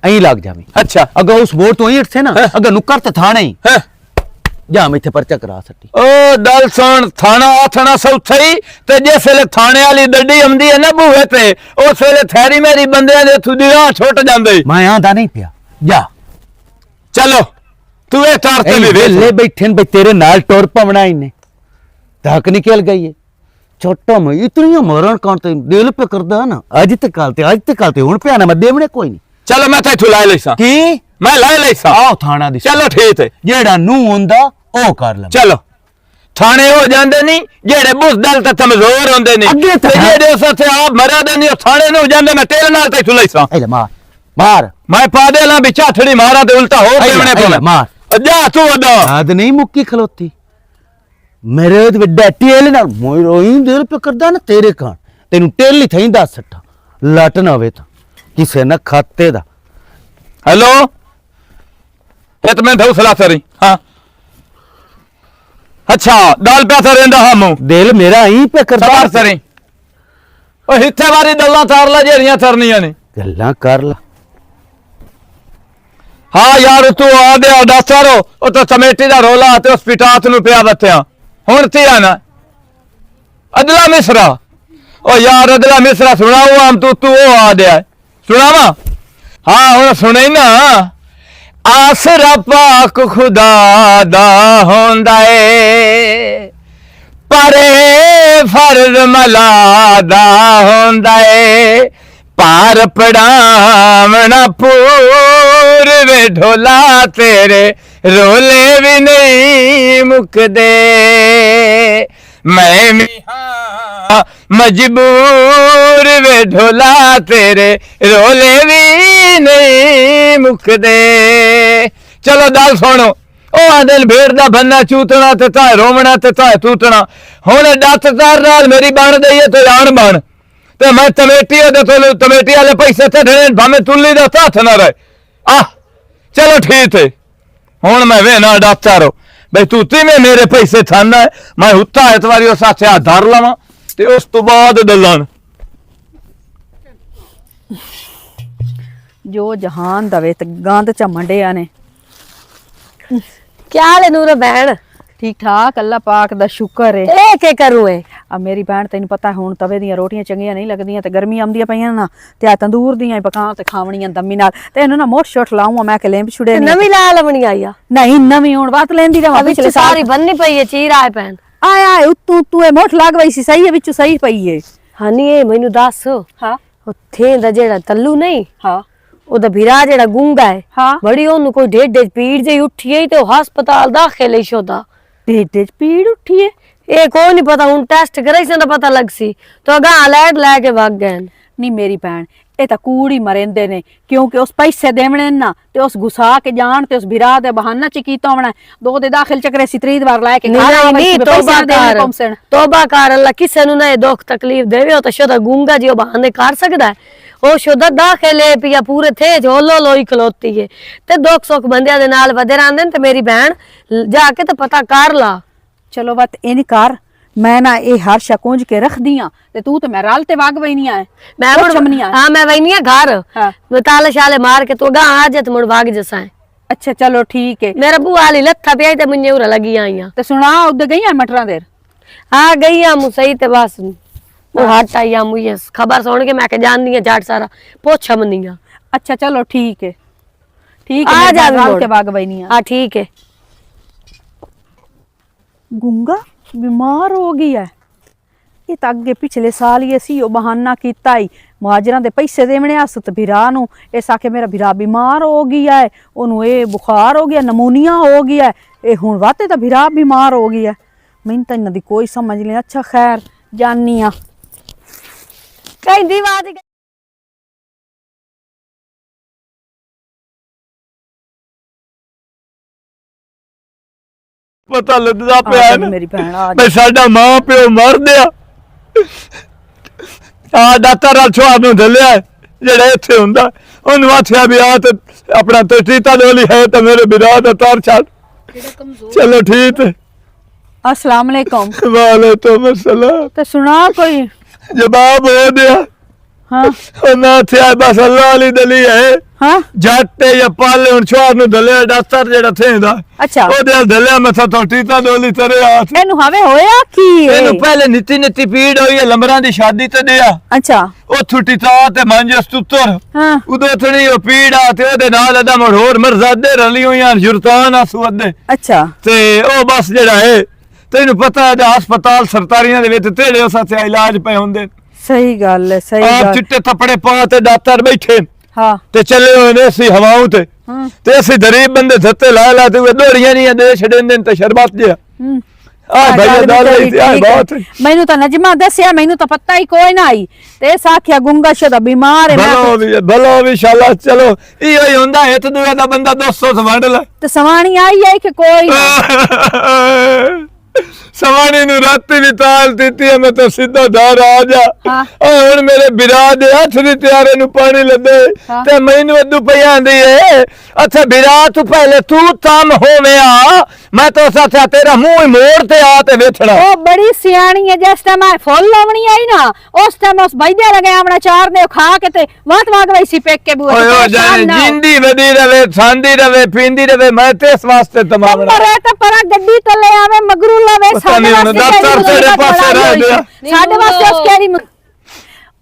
ਐਂ ਲੱਗ ਜਾਵੀਂ ਅੱਛਾ ਅਗਰ ਉਸ ਵੋਟ ਤੋਂ ਹੀ ਇੱਥੇ ਨਾ ਅਗਰ ਨੁੱਕਰ ਤੇ ਥਾਣੇ ਹੀ ਹੈਂ। ਜਾ ਮੈਂ ਇੱਥੇ ਪਰਚਾ ਕਰਾ ਸੱਟੀ ਉਹ ਦਲ ਸੁਣ ਥਾਣਾ ਆਥਣਾ ਸੌਥਈ ਤੇ ਜਿਸ ਵੇਲੇ ਥਾਣੇ ਵਾਲੀ ਗੱਡੀ ਆਉਂਦੀ ਹੈ ਨਾ ਬੂਹੇ ਤੇ ਉਸ ਵੇਲੇ ਥੈਰੀ ਮੇਰੀ ਬੰਦਿਆਂ ਦੇ ਥੁਦੀ ਰਾਹ ਛੁੱਟ ਜਾਂਦੇ ਮੈਂ ਆਂਦਾ ਨਹੀਂ ਪਿਆ ਜਾ ਚਲੋ ਤੂੰ ਇਹ ਤਾਰ ਤੇ ਵੀ ਵੇਲੇ ਵੇਖ ਬੈਠੇ ਨੇ ਬਈ ਤੇਰੇ ਨਾਲ ਟੁਰ ਪਵਣਾ ਇਹਨੇ ਧੱਕ ਨਿਕਲ ਗਈ ਹੈ ਛੋਟਾ ਮੈਂ ਇਤਨੀਆਂ ਮਰਨ ਕਾਂ ਤੇ ਦਿਲ ਪੇ ਕਰਦਾ ਨਾ ਅੱਜ ਤੇ ਕੱਲ ਤੇ ਹੁਣ ਪਿਆ ਨਾ ਮੈਂ ਦੇਵਣੇ ਕੋਈ ਨਹੀਂ ਚਲੋ ਮੈਂ ਤੇ ਲੈ ਲੈਸਾਂ ਕੀ ਮੈਂ ਲੈ ਲੈਸਾਂ ਆਹ ਥਾਣਾ ਦੀ ਚਲੋ ਠੀਕ ਹੈ ਜਿਹੜਾ ਨੂੰ ਹੁੰਦਾ ਉਹ ਕਰ ਲੈ ਚਲੋ ਥਾਣੇ ਹੋ ਜਾਂਦੇ ਨਹੀਂ ਜਿਹੜੇ ਬੁਜ਼ਦਲ ਤੇ ਕਮਜ਼ੋਰ ਹੁੰਦੇ ਨੇ ਅੱਗੇ ਤੇ ਤਾਂ- ਜਿਹੜੇ ਉਸ ਤੇ ਆਪ ਮਰਿਆ ਦੇ ਨਹੀਂ ਉਹ ਥਾਣੇ ਨੂੰ ਜਾਂਦੇ ਮੈਂ ਤੇਰੇ ਨਾਲ ਤੇ ਲੈਸਾਂ ਐ ਲੈ ਮਾਰ ਮੈਂ ਪਾ ਦੇ ਲਾਂ ਵੀ ਝਾਠੜੀ ਮਾਰਾਂ ਤੇ ਉਲਟਾ ਹੋ ਦੇਵਣੇ ਐ ਲੈ ਮਾਰ ਜਾ ਤੂੰ ਅਦਾ ਯਾਦ ਨਹੀਂ ਮੁੱਕੀ ਖਲੋਤੀ ਮੇਰੇ ਤੇ ਵੱਡਾ ਟੇਲ ਨਾਲ ਮੋਈ ਰੋਈ ਦਿਲ ਪੇ ਕਰਦਾ ਨਾ ਤੇਰੇ ਕਾਣ ਤੈਨੂੰ ਟੇਲ ਹੀ ਥਈ ਦੱਸ ਸੱਟਾ ਲੱਟ ਨਾ ਹੋਵੇ ਤਾਂ ਕਿਸੇ ਨਾ ਖਾਤੇ ਦਾ ਹੈਲੋ ਇਹ ਤਾਂ ਮੈਂ ਹੌਸਲਾ ਸਰੀ ਹਾਂ ਅੱਛਾ ਦਾਲ ਪਿਆ ਰਹਿੰਦਾ ਹਾਂ ਮੂੰ ਦਿਲ ਮੇਰਾ ਹੀ ਪੇ ਕਰਦਾ ਸਬਰ ਸਰੀ ਉਹ ਹਿੱਥੇ ਵਾਰੀ ਦਲਾਂ ਤਾਰ ਲਾ ਜਿਹੜੀਆਂ ਤਰਨੀਆਂ ਨੇ ਗੱਲਾਂ ਕਰ ਲਾ ਹਾਂ ਯਾਰ ਤੂੰ ਆ ਦੇ ਡਾਕਟਰ ਉਹ ਤਾਂ ਕਮੇਟੀ ਦਾ ਰੋਲਾ ਤੇ ਉਸ ਪਿਟਾਤ ਨੂੰ ਪਿਆ ਬੱਤਿਆ ਹੁਣ ਤੇ ਆਣਾ ਅਦਲਾ ਮਿਸਰਾ ਉਹ ਯਾਰ ਅਦਲਾ ਮਿਸਰਾ ਸੁਣਾਓ ਆਮ ਤੂੰ ਉਹ ਆ ਦਿਆ ਸੁਣਾਵਾ ਹਾਂ ਹੁਣ ਸੁਣੇ ਨਾ ਆਸਰਾ ਪਾਕ ਖੁਦਾ ਦਾ ਹੁੰਦਾ ਏ ਪਰੇ ਫਰਜ਼ ਮਲਾ ਦਾ ਹੁੰਦਾ ਏ ਪਾਰ ਪੜਾਵਣਾ ਪੂਰਵੇ ਢੋਲਾ ਤੇਰੇ ਰੋਲੇ ਵੀ ਨਹੀਂ ਮੁੱਕਦੇ ਮੈਂ ਵੀ ਹਾਂ ਮਜਬੂਰ ਵੇ ਢੋਲਾ ਤੇਰੇ ਰੋਲੇ ਵੀ ਨਹੀਂ ਮੁੱਕਦੇ ਚਲੋ ਗੱਲ ਸੁਣੋ ਉਹ ਆਦਲ ਭੇੜ ਦਾ ਬੰਨਾ ਚੂਤਣਾ ਤੇ ਤਾਂ ਰੋਵਣਾ ਤੇ ਤਾਂ ਤੂਤਣਾ ਹੁਣ ਡਾਕਟਰ ਨਾਲ ਮੇਰੀ ਬਣ ਗਈ ਹੈ ਤੇ ਜਾਣ ਬਣ ਤੇ ਮੈਂ ਕਮੇਟੀ ਦੇ ਤੋਂ ਕਮੇਟੀ ਵਾਲੇ ਪੈਸੇ ਤੇ ਦੇਣ ਭਾਵੇਂ ਤੁੱਲੀ ਦਾ ਹੱਥ ਨਾ ਰਹੇ ਆ ਚਲੋ ਠੀਕ ਹੈ ਹੁਣ ਮੈਂ ਵੇਨਾ ਡਾਕਟਰ ਬਈ ਤੂੰ ਤਿਵੇਂ ਮੇਰੇ ਪੈਸੇ ਥਾਨਾ ਮੈਂ ਹੁੱਤਾ ਐਤਵਾਰੀ ਉਸ ਸਾਥੇ ਆ ਧਰ ਲਵਾਂ ਤੇ ਉਸ ਤੋਂ ਬਾਅਦ ਦਲਣ ਜੋ ਜਹਾਨ ਦਵੇ ਤੇ ਗੰਦ ਚ ਮੰਡਿਆ ਨੇ क्या हाल है नूरा बहन? ਠੀਕ ਠਾਕ ਅੱਲਾ ਪਾਕ ਦਾ ਸ਼ੁਕਰ ਹੈ। ए के करूं है? ਆ ਮੇਰੀ ਭੈਣ ਤੈਨੂੰ ਪਤਾ ਹੁਣ ਤਵੇ ਦੀਆਂ ਰੋਟੀਆਂ ਚੰਗੀਆਂ ਨਹੀਂ ਲੱਗਦੀਆਂ ਤੇ ਗਰਮੀ ਆਉਂਦੀਆਂ ਪਈਆਂ ਨਾ ਤੇ ਆ ਤੰਦੂਰ ਦੀਆਂ ਹੀ ਪਕਾਂ ਤੇ ਖਾਵਣੀਆਂ ਦਮੀ ਨਾਲ ਤੇ ਇਹਨੂੰ ਨਾ ਮੋਟ ਸ਼ੋਟ ਲਾਉਂਗਾ ਮੈਂ ਕਿ ਲੈਂਬ ਛੁੜੇ नवी लाल बनी आई आ ਨਹੀਂ ਨਵੀਂ ਹੁਣ ਬਾਤ ਲੈਂਦੀ ਰਵਾਂ अभी ਪਿਛਲੇ ਸਾਲ सारी बननी पई है चीरा है बहन। ਆਇਆ ਉੱਤੋਂ ਤੂੰ ਇਹ ਮੋਟ ਲੱਗ ਪਈ ਸੀ ਸਹੀ ਹੈ ਵਿੱਚੋਂ ਸਹੀ ਪਈ ਹੈ। हानी ए मैनू दस ਹਾਂ ਉੱਥੇ ਦਾ ਜਿਹੜਾ ਤੱਲੂ ਨਹੀਂ ਹਾਂ ਉਹਦਾ ਵੀਰਾ ਜਿਹੜਾ ਗੁੰਗਾ ਹੈ ਹਾਂ ਬੜੀ ਉਹਨੂੰ ਕੋਈ ਢੇਡ ਢੇਡ ਪੀੜ ਜਿਹੀ ਉੱਠੀ ਹੈ ਤੇ ਉਹ ਹਸਪਤਾਲ ਦਾਖਲ ਹੈ ਸ਼ੋਦਾ। ਢਿੱਡ 'ਚ ਪੀੜ ਉੱਠੀ ਹੈ। ਇਹ ਕੋਈ ਨਹੀਂ ਪਤਾ ਹੁਣ ਟੈਸਟ ਕਰਾਈ ਸੀ ਤਾਂ ਪਤਾ ਲੱਗ ਸੀ तो अगा अलर्ट ਲੈ ਕੇ ਵਗ ਗਏ। ਨਹੀਂ ਮੇਰੀ ਭੈਣ ਇਹ ਤਾਂ ਕੂੜ ਹੀ ਮਰਿੰਦੇ ਨੇ ਕਿਉਂਕਿ ਉਸ ਪੈਸੇ ਦੇਵਣੇ ਨਾ ਤੇ ਉਸ ਗੁਸਾ ਕੇ ਜਾਣ ਤੇ ਉਸ ਵਿਰਾ ਦੇ ਬਹਾਨਾ ਚ ਕੀਤਾ ਹੋਣਾ ਦੋ ਦੇ ਦਾਖਲ ਚੱਕਰੇ ਸੀ 3 ਵਾਰ ਲੈ ਕੇ ਨਹੀਂ ਤੋਬਾ ਕਰ ਅੱਲਾ ਕਿਸੇ ਨੂੰ ਨਾ ਇਹ ਦੁੱਖ ਤਕਲੀਫ ਦੇਵੇ ਉਹ ਤਾਂ ਸ਼ੋਦਾ ਗੁੰਗਾ ਜੀ ਉਹ ਬਹਾਨੇ ਕਰ ਸਕਦਾ ਹੈ। ਉਹ ਸ਼ੋਦਾ ਦਾਖਲੇ ਪਿਆ ਪੂਰੇ ਥੇ ਝੋਲੋ ਲੋਈ ਖਲੋਤੀ ਹੈ ਤੇ ਦੁੱਖ ਸੁੱਖ ਬੰਦਿਆਂ ਦੇ ਨਾਲ ਵਧੇ ਰਹਿੰਦੇ ਨੇ ਤੇ ਮੇਰੀ ਭੈਣ ਜਾ ਕੇ ਤੇ ਪਤਾ ਕਰ ਲਾ। ਚਲੋ ਬਤ ਇਹ ਨਹੀਂ ਕਰ ਮੈਂ ਨਾ ਇਹ ਹਰ ਸ਼ਕੂੰਜ ਕੇ ਰੱਖਦੀ ਆ ਤੇ ਤੂੰ ਤੇ ਮੈਂ ਰਲ ਤੇ ਵਗ ਵਈ ਨਹੀਂ ਆਏ ਮੈਂ ਚਮਨੀ ਆ हाँ मैं वही घर हाँ। ताले शाले मार के तो गा आ जा मुड़ भाग जसा है। ਅੱਛਾ ਚਲੋ ਠੀਕ ਹੈ मेरा बुआ वाली लत्था पे ते मुझे उरा लगी आई ਤੇ ਸੁਣਾ ਉਦ ਗਈਆਂ ਮਟਰਾਂ ਦੇਰ हाँ गई हम सही ते बस वो हट आई हम मुझे खबर सुन के मैं के जान दी जाट सारा पोछा मनिया। ਅੱਛਾ ਚਲੋ ਠੀਕ ਹੈ आ जा ਰਲ ਕੇ ਵਗ ਵਈ ਨਹੀਂ ਆ हाँ ठीक है। ਗੁੰਗਾ ਬਿਮਾਰ ਹੋ ਗਈ ਹੈ ਇਹ ਤਾਂ ਅੱਗੇ ਪਿਛਲੇ ਸਾਲ ਹੀ ਅਸੀਂ ਉਹ ਬਹਾਨਾ ਕੀਤਾ ਹੀ ਮੁਹਾਜਰਾਂ ਦੇ ਪੈਸੇ ਦੇਵਣੇ ਆਸਤ ਵਿਰਾ ਨੂੰ ਇਸ ਆਖੇ ਮੇਰਾ ਵਿਰਾ ਬਿਮਾਰ ਹੋ ਗਿਆ ਹੈ ਉਹਨੂੰ ਇਹ ਬੁਖਾਰ ਹੋ ਗਿਆ ਨਮੂਨੀਆ ਹੋ ਗਿਆ ਹੈ ਇਹ ਹੁਣ ਵਾਤੇ ਤਾਂ ਵਿਰਾ ਬਿਮਾਰ ਹੋ ਗਿਆ ਮੈਨੂੰ ਤਾਂ ਇਹਨਾਂ ਦੀ ਕੋਈ ਸਮਝ ਨਹੀਂ। ਅੱਛਾ ਖੈਰ ਜਾਨੀ ਆ कहंदी बात ਪਤਾ ਲੱਗਦਾ ਆ ਪਿਆ ਗਈ ਮੇਰੀ ਭੈਣ ਆ ਮੈਂ ਸਾਡਾ ਮਾਂ ਪਿਓ ਮਰਦੇ ਆ ਦਾਤਾ ਰਾਛਵਾ ਨੂੰ ਦਲਿਆ ਜਿਹੜਾ ਇੱਥੇ ਹੁੰਦਾ ਉਹਨੂੰ ਆਖਿਆ ਵੀ ਆ ਤੇ ਆਪਣਾ ਤੀਤਾ ਡੋਲੀ ਹੈ ਤਾਂ ਮੇਰੇ ਬਿਰਾ ਦਾ ਤਾਰ ਛੱਡ ਚਲੋ ਠੀਕ ਹੈ। अस्सलाम वालेकुम ਵਾਲੇਕੁਮ ਅਸਲਾਮ ਤੇ ਸੁਣਾ ਕੋਈ ਜਵਾਬ ਹੋ ਗਿਆ ਹਾਂ ਉਹਨਾਂ ਥਿਆ ਬਸ ਅੱਲਾ ਵਾਲੀ ਦਲੀ ਹੈ ਹਾਂ ਜੱਟ ਜਾਂ ਪਾਲੇ ਹੁਣ ਛੋਰ ਨੂੰ ਦਲਿਆ ਡਾਕਟਰ ਜਿਹੜਾ ਥੇਂਦਾ ਅੱਛਾ ਉਹਦੇ ਦਲਿਆ ਮਥਾ ਤੋਂ ਟੀਤਾ ਡੋਲੀ ਤਰੇ ਹੱਥ ਇਹਨੂੰ ਹਵੇ ਹੋਇਆ ਕੀ ਇਹਨੂੰ ਪਹਿਲੇ ਨਿੱਤੀ ਪੀੜ ਹੋਈ ਹੈ ਲੰਬਰਾਂ ਦੀ ਸ਼ਾਦੀ ਤੇ ਦਿਆ ਅੱਛਾ ਉਹ ਛੁੱਟੀ ਤਾ ਤੇ ਮੰਜਸ ਤੁੱਤਰ ਹਾਂ ਉਦੋਂ ਥਣੀ ਉਹ ਪੀੜ ਆ ਤੇ ਉਹਦੇ ਨਾਲ ਇਹਦਾ ਮੜੋਰ ਮਰਜ਼ਾਦੇ ਰਲੀ ਹੋਈਆਂ ਜੁਰਤਾਨ ਆ ਸੁਅਦੇ ਅੱਛਾ ਤੇ ਉਹ ਬਸ ਜਿਹੜਾ ਹੈ ਤੈਨੂੰ ਪਤਾ ਹੈ ਦਾ ਹਸਪਤਾਲ ਸਰਕਾਰੀਆਂ ਦੇ ਵਿੱਚ ਤੇੜੇ ਉਸ ਤੇ ਇਲਾਜ ਪਏ ਹੁੰਦੇ ਸਹੀ ਗੱਲ ਹੈ ਸਹੀ ਆਪ ਗੱਲ ਚਿੱਟੇ ਥੱਪੜੇ ਪਾ ਤੇ ਡਾਕਟਰ ਬੈਠੇ ਹਾਂ ਤੇ ਚੱਲੇ ਹੋਏ ਨੇ ਅਸੀਂ ਹਵਾਉਂ ਤੇ ਅਸੀਂ ਗਰੀਬ ਬੰਦੇ ਧੱਤੇ ਲਾ ਤੇ ਉਹ ਦੌੜੀਆਂ ਨਹੀਂ ਦੇ ਛੱਡਦੇ ਨੇ ਤੇ ਸ਼ਰਬਤ ਜਿਹਾ ਆ ਭਈਆ ਦਾਲ ਲਈ ਆ ਬਹੁਤ ਮੈਨੂੰ ਤਾਂ ਨਜਮਾ ਦੱਸਿਆ ਮੈਨੂੰ ਤਾਂ ਪਤਾ ਹੀ ਕੋਈ ਨਾ ਆਈ ਤੇ ਸਾਖਿਆ ਗੁੰਗਾ ਸ਼ਦਾ ਬਿਮਾਰ ਹੈ ਭਲੋ ਵੀ ਇੰਸ਼ਾਅੱਲਾ ਚਲੋ ਇਹੋ ਹੀ ਹੁੰਦਾ ਹੈ ਤੇ ਦੂਆ ਦਾ ਬੰਦਾ 200 ਵੰਡ ਲੈ ਤੇ ਸਵਾਣੀ ਆਈ ਹੈ ਕਿ ਕੋਈ ਨਾ ਸਵਾਣੀ ਨੂੰ ਰਾਤੀ ਵੀ ਤਾਲ ਦਿੱਤੀ ਹੈ ਮੈਂ ਤਾਂ ਸਿੱਧਾ ਘਰ ਆ ਜਾ ਹੁਣ ਮੇਰੇ ਬਿਰਾ ਦੇ ਹੱਥ ਦੀ ਤਿਆਰੇ ਨੂੰ ਪਾਣੀ ਲੱਦੇ ਤੇ ਮੈਨੂੰ ਅੱਧੂ ਪਿਆਂਦੀ ਏ ਅੱਛਾ ਬਿਰਾ ਤੂੰ ਪਹਿਲੇ ਤੂੰ ਤਮ ਹੋਵਿਆ ਮੈਂ ਤਾਂ ਸਾਥਾ ਤੇਰਾ ਮੂੰਹ ਹੀ ਮੋੜ ਤੇ ਆ ਤੇ ਵੇਖਣਾ ਉਹ ਬੜੀ ਸਿਆਣੀ ਹੈ ਜਿਸ ਟਾਈਮ ਮੈਂ ਫੁੱਲ ਲਾਉਣੀ ਆਈ ਨਾ ਉਸ ਟਾਈਮ ਉਸ ਬੈਦੇ ਲਗੇ ਆਪਣਾ ਚਾਰ ਨੇ ਖਾ ਕੇ ਤੇ ਵਾਤ ਵਾਗ ਵਈ ਸੀ ਪੇਕ ਕੇ ਬੂਏ ਓਏ ਜਾਨ ਜਿੰਦੀ ਵਧੀ ਰਵੇ ਸਾਂਦੀ ਰਵੇ ਪੀਂਦੀ ਰਵੇ ਮੈਂ ਤੇ ਇਸ ਵਾਸਤੇ ਤਮਾਮ ਮਰੇ ਤੇ ਪਰਾ ਗੱਡੀ ਥੱਲੇ ਆਵੇ ਮਗਰੂ ਲਾਵੇ ਸਾਡੇ ਵਾਸਤੇ ਉਸ ਕਿਹੜੀ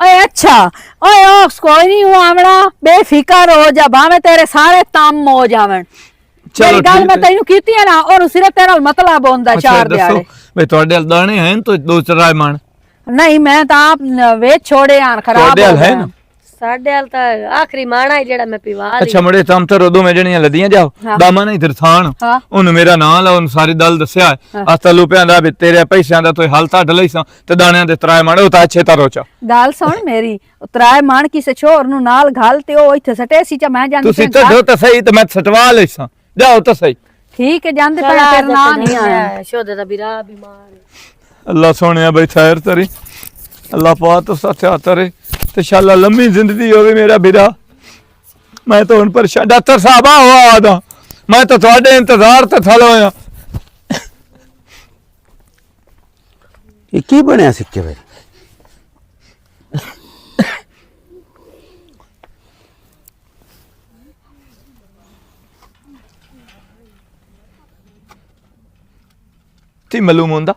ਓਏ ਅੱਛਾ ਓਏ ਉਸ ਕੋਈ ਨਹੀਂ ਉਹ ਆਵਣਾ ਬੇਫਿਕਰ ਹੋ ਜਾ ਭਾਵੇਂ ਤੇਰੇ ਸਾਰੇ ਕੰਮ ਹੋ ਜਾਵਣ ਚਲ ਗੱਲ ਮੈਂ ਤੈਨੂੰ ਕੀਤੀ ਹੈ ਨਾ ਉਹਨੂੰ ਸਿਰਫ ਤੇਰੇ ਨਾਲ ਮਤਲਬ ਹੁੰਦਾ ਚਾਰ ਦਿਹਾੜੇ ਵੇ ਤੁਹਾਡੇ ਦਾਣੇ ਹਨ ਤੋ ਦੋ ਚਰਾਏ ਮਣ ਨਹੀਂ ਮੈਂ ਤਾਂ ਆਪ ਵੇਚ ਛੋੜੇ ਆਣ ਖਰਾਬ ਹੋ ਗਏ ਸਾਡੇ ਹਾਲ ਤਾਂ ਆਖਰੀ ਮਾਣਾ ਹੈ ਜਿਹੜਾ ਮੈਂ ਪੀਵਾ ਲਈ ਅੱਛਾ ਮੜੇ ਤਮ ਤੇ ਰੋਦੋ ਮੈਂ ਜਣੀਆਂ ਲੱਦੀਆਂ ਜਾਓ ਦਾਮਾ ਨਹੀਂ ਦਰਥਾਨ ਉਹਨੂੰ ਮੇਰਾ ਨਾਂ ਲਾ ਉਹਨੂੰ ਸਾਰੀ ਦਲ ਦੱਸਿਆ ਅਸਤਾ ਲੁਪਿਆਂ ਦਾ ਵੀ ਤੇਰੇ ਪੈਸਿਆਂ ਦਾ ਤੋਈ ਹਲ ਟੱਡ ਲਈ ਸਾਂ ਤੇ ਦਾਣਿਆਂ ਦੇ ਤਰਾਏ ਮਾਣੇ ਉਹ ਤਾਂ ਅੱਛੇ ਤਰੋਚਾ ਗੱਲ ਸੁਣ ਮੇਰੀ ਤਰਾਏ ਮਾਣ ਕਿਸੇ ਛੋਰ ਨੂੰ ਨਾਲ ਘਲ ਤੇ ਉਹ ਇੱਥੇ ਸਟੇ ਸੀ ਚ ਮੈਂ ਜਾਂਦੀ ਤੁਸੀਂ ਛੱਡੋ ਤਾਂ ਸਹੀ ਤੇ ਮੈਂ ਸਟਵਾ ਲਈ ਸਾਂ ਜਾਓ ਤਾਂ ਸਹੀ ਠੀਕ ਹੈ ਜਾਂਦੇ ਪਰ ਤੇਰਾ ਨਾਂ ਨਹੀਂ ਆਇਆ ਸ਼ੋਦੇ ਦਾ ਬਿਰਾ ਬਿਮਾਰ ਅੱਲਾ ਸੋਹਣਿਆ ਬਈ ਖੈਰ ਤੇਰੀ ਅੱਲਾ ਪਾਕ ਤੋਂ ਸੱਚਾ ਤੇਰੇ ਤੇ ਇੰਸ਼ਾਅੱਲਾ ਲੰਮੀ ਜ਼ਿੰਦਗੀ ਹੋਵੇ ਮੇਰਾ ਵੀਰਾ ਮੈਂ ਤਾਂ ਹੁਣ ਪਰੇਸ਼ਾਨ ਡਾਕਟਰ ਸਾਹਿਬ ਆਵਾ ਮੈਂ ਤਾਂ ਤੁਹਾਡੇ ਇੰਤਜ਼ਾਰ ਤੇ ਥਲ ਹੋਇਆ ਇਹ ਕੀ ਬਣਿਆ ਸਿੱਕੇ ਵੇ ਤੀ ਮਾਲੂਮ ਹੁੰਦਾ।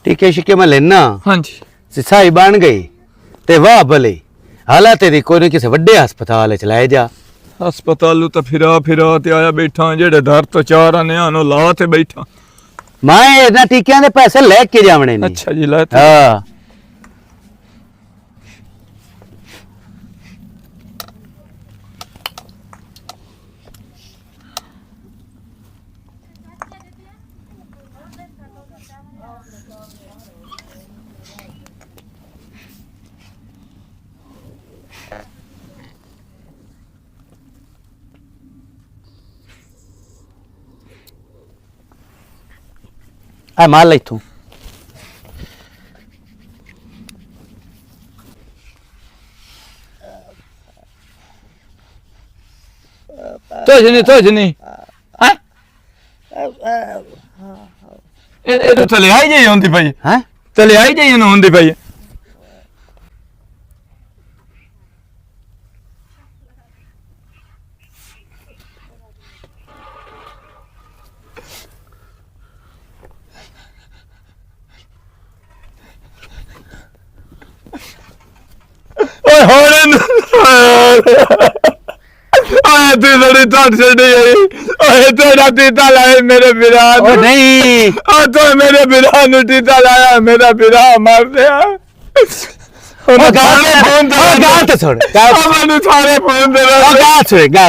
टीके शिके मैं लेना ਹਾਂਜੀ सिसाई बन गई ते वाह भले हालात तेरी कोई नहीं किसी वड्डे हस्पताल च लाए जा। ਹਸਪਤਾਲੂ ਤਾਂ ਫਿਰਾ ਤੇ ਆਇਆ ਬੈਠਾ ਜਿਹੜੇ ਦਰ ਤੋਂ ਚਾਰ ਆਨੇ ਨੂੰ ਲਾ ਤੇ ਬੈਠਾ। मैं इन्हां टीकियां दे पैसे लेके जावणे ने। ਅੱਛਾ ਜੀ ਲੈ हां आ माल ले तू ਕੁਝ ਨਹੀਂ ਹੈ ਇਹ ਤਾਂ ਚਲੇ ਆਈ ਜਾਈ ਹੁੰਦੀ ਪਈ हैं ਚਲੇ ਆਈ ਜਾਈ ਨੂੰ ਹੁੰਦੀ ਪਈ। ਓਏ ਹੋਣ ਆਏ ਤੇ ਲੜੀ ਤਾਂ ਛੱਡੀ ਆਈ ਓਏ ਤੇਰਾ ਟੀਟਾ ਲਾਏ ਮੇਰੇ ਵੀਰਾਂ ओ ਨੂੰ नहीं ਆ ਤੋ ਮੇਰੇ ਵੀਰਾਂ ਨੂੰ ਟੀਟਾ ਲਾਇਆ ਮੇਰਾ ਵੀਰਾ ਮਰ ਗਿਆ। ओ गाल तो छोड़ ਮੈਨੂੰ ਸਾਰੇ ਫੋਨ ਦੇ ओ गाल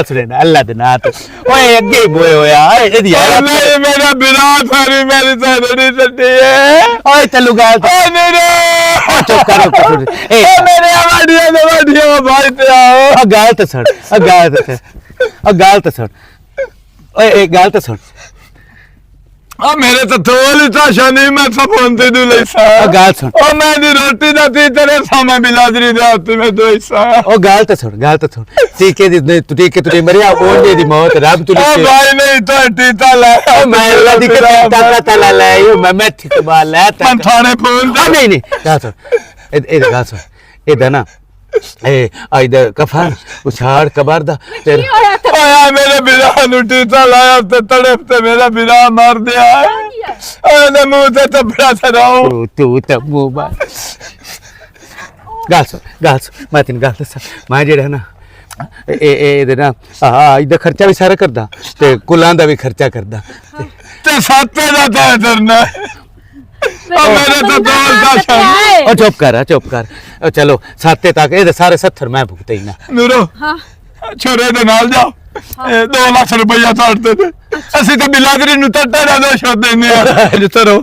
छोड़ ना अल्लाह दे ना तो ओए अगे ही बोए होया एदी हालत ਨਹੀਂ ਮੇਰਾ ਵੀਰਾ ਸਾਰੀ ਮੇਰੀ ਸੈਲਰੀ ਛੱਡੀ ਹੈ। ओए चलू गाल तो ਓ ਮੇਰੇ ओ चुप कर ए ਓ ਮੇਰੇ ਵਾਡੀਆਂ ਭਾਈ ਤੇ ਆਓ। ओ गाल तो छोड़ ओ गाल तो छोड़ ओए एक गाल तो छोड़ ਆ ਮੇਰੇ ਤਾਂ ਥੋੜੀ ਤਾਂ ਸ਼ਨੀ ਮੈਂ ਸਫੋਨ ਤੇ ਦੂ ਲੈਸਾ ओ गाल छोड़ ਓ ਮੈਂ ਦੀ ਰੋਟੀ ਦਾ ਤੀ ਤੇਰੇ ਸਾਹਮਣੇ ਬਿਲਾਦਰੀ ਦੇ ਹੱਥ में ਦੋਇਸਾ। ओ गाल तो छोड़ टीके दी टीके तुझे मरिया ओने दी मौत रब तू ਓ ਭਾਈ ਨਹੀਂ ਤਾਂ ਟੀਟਾ ਲਾਇਆ ओ मैं अल्लाह दी ताला ताला ले मैं ठीक बाल ले ਮੈਂ ਥਾਣੇ ਫੋਨ आ नहीं गाल छोड़ ए गाल छोड़ ए दना ए आइदा कफन उछाड़ कबर दा तेरे ਓਏ ਮੇਰੇ ਵੀਰਾ ਨੂੰ ਟੀਟਾ ਲਾਇਆ ਤੇ ਤੜਪ ਤੇ ਮੇਰਾ ਵੀਰਾ ਮਰ ਗਿਆ। ਉਹਦੇ ਮੂੰਹ ਤੇ ਤਪੜਾ ਸਰਾਉ तू तब मुबारक गाल सुन मैं तेन गल दसा मैं जेड़ा ना ए ना इदा खर्चा भी सारा करदा ते कुलां दा भी खर्चा करदा ਤੇ ਸਾਤੇ ਦਾ ਤਾਂ ਕਰਨਾ ਓ ਮੇਰੇ ਤਾਂ ਦੋਸਤ ਦਾ ਸ਼ਾਨ ओ चुप कर ओ चलो साते तक ए सारे 70 मैं भुगते ही ना ਨੂਰੋ ਛੋਰੇ ਦੇ ਨਾਲ ਜਾਓ 2 ਲੱਖ ਰੁਪਇਆ ਛੱਡਦੇ ਤੇ ਅਸੀਂ ਤਾਂ ਬਿਲਾਦਰੀ ਨੂੰ ਟੱਟਾ ਦਾ ਦੋ ਛੱਡ ਦਿੰਦੇ ਆ ਜਿੱਤਰੋ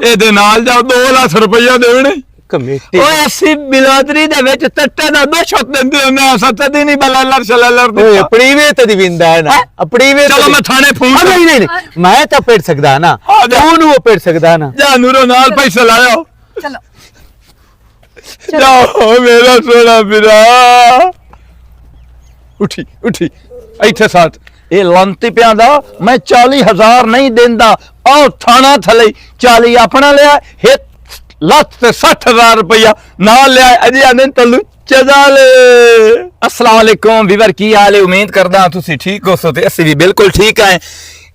ਇਹਦੇ ਨਾਲ ਜਾਓ 2 ਲੱਖ ਰੁਪਇਆ ਦੇਣੇ कमेटी ਓਏ ਅਸੀਂ ਬਿਲਾਦਰੀ ਦੇ ਵਿੱਚ ਟੱਟਾ ਦਾ ਦੋ ਛੱਡ ਦਿੰਦੇ ਹੁੰਦੇ ਆ ਸੱਤ ਦਿਨ ਹੀ ਬਲਾਲਰ ਸ਼ਲਾਲਰ ओए अपनी वे तो दी विंदा है ना अपनी वे ਚਲੋ ਮੈਂ ਥਾਣੇ ਫੋਨ नहीं मैं तो पेड़ सकदा ना हाँ, जा। तू नु पेड़ सकदा ना ਜਾ ਨੂਰੋ ਨਾਲ ਪੈਸੇ ਲਾਇਓ ਜਾਓ ਮੇਰਾ ਸੋਹਣਾ ਵੀਰਾ ਉਠੀ ਇੱਥੇ ਸਾਥ ਇਹ ਲੰਤੀ ਪਿਆਂ ਦਾ ਮੈਂ 40000 ਨਹੀਂ ਦਿੰਦਾ ਆਹ ਥਾਣਾ ਥਲੇ 40 ਆਪਣਾ ਲਿਆ ਹਿੱਤ ਲੱਖ ਤੇ 60000 ਰੁਪਇਆ ਨਾਲ ਲਿਆ ਅਜੇ ਆਨੇ ਤਲੂ ਚਜ਼ਾਲ अस्सलाम वालेकुम ਵੀਵਰ ਕੀ ਹਾਲ ਹੈ ਉਮੀਦ ਕਰਦਾ ਤੁਸੀਂ ਠੀਕ ਹੋ ਤੇ ਅਸੀਂ ਵੀ ਬਿਲਕੁਲ ਠੀਕ ਹਾਂ।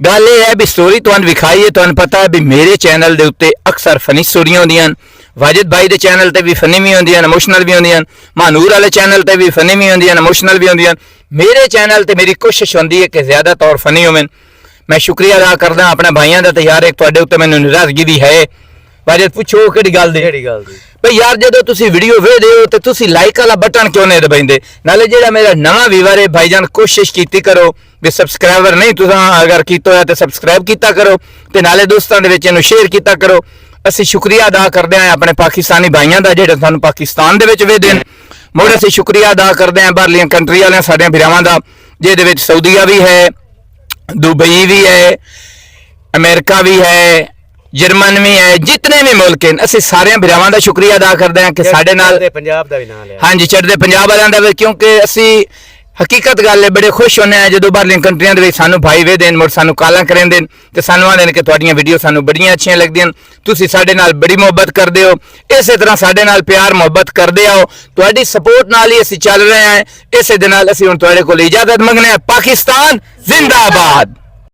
ਗੱਲ ਇਹ ਹੈ ਵੀ ਸਟੋਰੀ ਤੁਹਾਨੂੰ ਵਿਖਾਈ ਹੈ ਤੁਹਾਨੂੰ ਪਤਾ ਹੈ ਵੀ ਮੇਰੇ ਚੈਨਲ ਦੇ ਉੱਤੇ ਅਕਸਰ ਫਨੀ ਸਟੋਰੀਆਂ ਹੁੰਦੀਆਂ ਵਾਜਿਦ ਭਾਈ ਦੇ ਚੈਨਲ ਤੇ ਵੀ ਫਨੀ ਵੀ ਹੁੰਦੀਆਂ ਇਮੋਸ਼ਨਲ ਵੀ ਹੁੰਦੀਆਂ ਮਾਨੂਰ ਵਾਲੇ ਚੈਨਲ ਤੇ ਵੀ ਫਨੀ ਵੀ ਹੁੰਦੀਆਂ ਇਮੋਸ਼ਨਲ ਵੀ ਹੁੰਦੀਆਂ ਮੇਰੇ ਚੈਨਲ ਤੇ ਮੇਰੀ ਕੋਸ਼ਿਸ਼ ਹੁੰਦੀ ਹੈ ਕਿ ਜ਼ਿਆਦਾ ਤੌਰ ਫਨੀ ਹੋਵਨ। ਮੈਂ ਸ਼ੁਕਰੀਆ ਅਦਾ ਕਰਦਾ ਆਪਣੇ ਭਾਈਆਂ ਦਾ ਤੇ ਯਾਰ ਇੱਕ ਤੁਹਾਡੇ ਉੱਤੇ ਮੈਨੂੰ ਨਾਰਾਜ਼ਗੀ ਵੀ ਹੈ ਵਾਜਿਦ ਪੁੱਛੋ ਕਿਹੜੀ ਗੱਲ ਦੀ ਭਈ ਯਾਰ ਜਦੋਂ ਤੁਸੀਂ ਵੀਡੀਓ ਵੇਖਦੇ ਹੋ ਤੇ ਤੁਸੀਂ ਲਾਈਕ ਵਾਲਾ ਬਟਨ ਕਿਉਂ ਨਹੀਂ ਦਬਾਉਂਦੇ ਨਾਲੇ ਜਿਹੜਾ ਮੇਰਾ ਨਵਾਂ ਵੀਵਰ ਹੈ ਭਾਈਜਾਨ ਕੋਸ਼ਿਸ਼ ਕੀਤੀ ਕਰੋ ਵੀ ਸਬਸਕ੍ਰਾਈਬਰ ਨਹੀਂ ਤੁਸੀਂ ਅਗਰ ਕੀਤਾ ਹੋਇਆ ਤੇ ਸਬਸਕ੍ਰਾਈਬ ਕੀਤਾ ਕਰੋ ਤੇ ਨਾਲੇ ਦੋਸਤਾਂ ਦੇ ਵਿੱਚ ਇਹਨੂੰ ਸ਼ੇਅਰ ਕੀਤਾ ਕਰੋ। ਅਸੀਂ ਸ਼ੁਕਰੀਆ ਅਦਾ ਕਰਦੇ ਹਾਂ ਆਪਣੇ ਪਾਕਿਸਤਾਨੀ ਭਾਈਆਂ ਦਾ ਜਿਹੜੇ ਸਾਨੂੰ ਪਾਕਿਸਤਾਨ ਦੇ ਵਿੱਚ ਵੇਖਦੇ ਨੇ ਮੁੜ ਅਸੀਂ ਸ਼ੁਕਰੀਆ ਅਦਾ ਕਰਦੇ ਹਾਂ ਬਾਹਰਲੀਆਂ ਕੰਟਰੀ ਵਾਲਿਆਂ ਸਾਡੇ ਵੀਰਾਂ ਦਾ ਜਿਹਦੇ ਵਿੱਚ ਸਾਊਦੀਆ ਵੀ ਹੈ ਦੁਬਈ ਵੀ ਹੈ ਅਮਰੀਕਾ ਵੀ ਹੈ ਜਰਮਨ ਵੀ ਹੈ ਜਿਤਨੇ ਵੀ ਮੁਲਕ ਹਨ ਅਸੀਂ ਸਾਰਿਆਂ ਵੀਰਾਂ ਦਾ ਸ਼ੁਕਰੀਆ ਅਦਾ ਕਰਦੇ ਹਾਂ ਕਿ ਸਾਡੇ ਨਾਲ पंजाब दा भी नाम लिया ਹਾਂਜੀ ਚੜ੍ਹਦੇ ਪੰਜਾਬ ਵਾਲਿਆਂ ਦਾ ਵੀ ਕਿਉਂਕਿ ਅਸੀਂ ਹਕੀਕਤ ਗੱਲ ਹੈ ਬੜੇ ਖੁਸ਼ ਹੁੰਦੇ ਆ ਜਦੋਂ ਬਾਹਰਲੀਆਂ ਕੰਟਰੀਆਂ ਦੇ ਵਿੱਚ ਸਾਨੂੰ ਭਾਈ ਵੇਦੇ ਨੇ ਮੁੜ ਸਾਨੂੰ ਕਾਲਾਂ ਕਰਾਂਦੇ ਨੇ ਤੇ ਸਾਨੂੰ ਆਂਦੇ ਨੇ ਕਿ ਤੁਹਾਡੀਆਂ ਵੀਡੀਓ ਸਾਨੂੰ ਬੜੀਆਂ ਅੱਛੀਆਂ ਲੱਗਦੀਆਂ ਤੁਸੀਂ ਸਾਡੇ ਨਾਲ ਬੜੀ ਮੁਹੱਬਤ ਕਰਦੇ ਹੋ ਇਸੇ ਤਰ੍ਹਾਂ ਸਾਡੇ ਨਾਲ ਪਿਆਰ ਮੁਹੱਬਤ ਕਰਦੇ ਆਓ ਤੁਹਾਡੀ ਸਪੋਰਟ ਨਾਲ ਹੀ ਅਸੀਂ ਚੱਲ ਰਹੇ ਹਾਂ ਇਸੇ ਦੇ ਨਾਲ ਅਸੀਂ ਹੁਣ ਤੁਹਾਡੇ ਕੋਲ ਇਜਾਜ਼ਤ ਮੰਗਨੇ ਆ ਪਾਕਿਸਤਾਨ ਜ਼ਿੰਦਾਬਾਦ